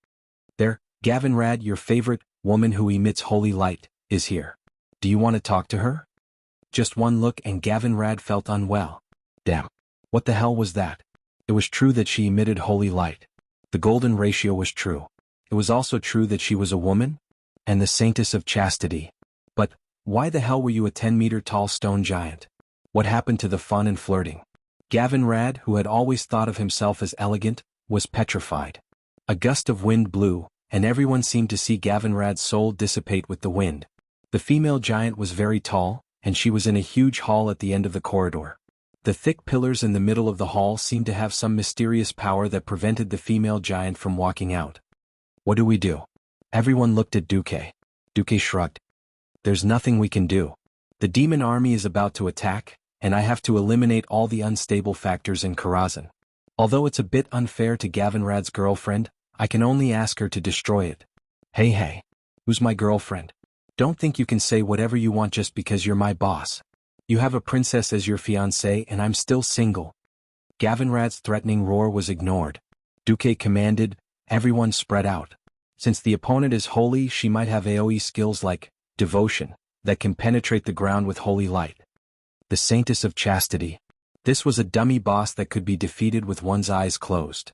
A: There, Gavin Rad, your favorite woman who emits holy light, is here. Do you want to talk to her? Just one look and Gavin Rad felt unwell. Damn. What the hell was that? It was true that she emitted holy light. The golden ratio was true. It was also true that she was a woman? And the Saintess of Chastity. But, why the hell were you a 10-meter tall stone giant? What happened to the fun and flirting? Gavinrad, who had always thought of himself as elegant, was petrified. A gust of wind blew, and everyone seemed to see Gavinrad's soul dissipate with the wind. The female giant was very tall, and she was in a huge hall at the end of the corridor. The thick pillars in the middle of the hall seemed to have some mysterious power that prevented the female giant from walking out. What do we do? Everyone looked at Duque. Duque shrugged. There's nothing we can do. The demon army is about to attack, and I have to eliminate all the unstable factors in Karazhan. Although it's a bit unfair to Gavinrad's girlfriend, I can only ask her to destroy it. Hey, who's my girlfriend? Don't think you can say whatever you want just because you're my boss. You have a princess as your fiancée and I'm still single. Gavinrad's threatening roar was ignored. Duque commanded, everyone spread out. Since the opponent is holy, she might have AoE skills like devotion that can penetrate the ground with holy light. The Saintess of Chastity. This was a dummy boss that could be defeated with one's eyes closed.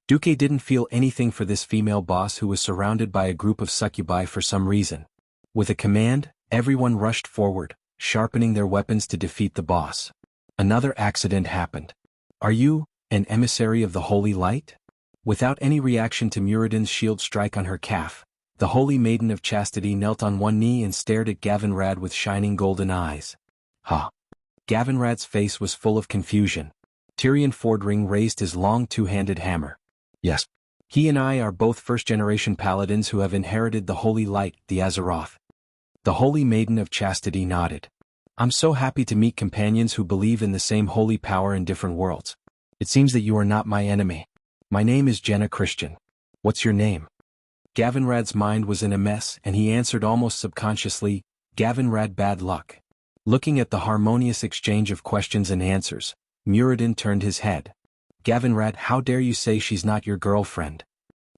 A: Duque didn't feel anything for this female boss who was surrounded by a group of succubi for some reason. With a command, everyone rushed forward, sharpening their weapons to defeat the boss. Another accident happened. Are you an emissary of the holy light? Without any reaction to Muradin's shield strike on her calf, the Holy Maiden of Chastity knelt on one knee and stared at Gavinrad with shining golden eyes. Ha! Gavinrad's face was full of confusion. Tyrion Fordring raised his long two-handed hammer. Yes. He and I are both first-generation paladins who have inherited the holy light, the Azeroth. The Holy Maiden of Chastity nodded. I'm so happy to meet companions who believe in the same holy power in different worlds. It seems that you are not my enemy. My name is Jenna Christian. What's your name? Gavinrad's mind was in a mess and he answered almost subconsciously, Gavinrad Bad Luck. Looking at the harmonious exchange of questions and answers, Muradin turned his head. Gavinrad, how dare you say she's not your girlfriend?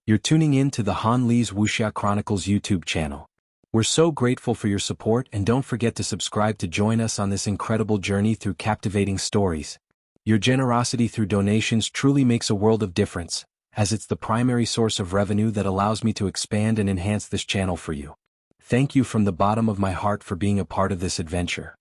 A: You're tuning in to the Han Lee's Wuxia Chronicles YouTube channel. We're so grateful for your support and don't forget to subscribe to join us on this incredible journey through captivating stories. Your generosity through donations truly makes a world of difference, as it's the primary source of revenue that allows me to expand and enhance this channel for you. Thank you from the bottom of my heart for being a part of this adventure.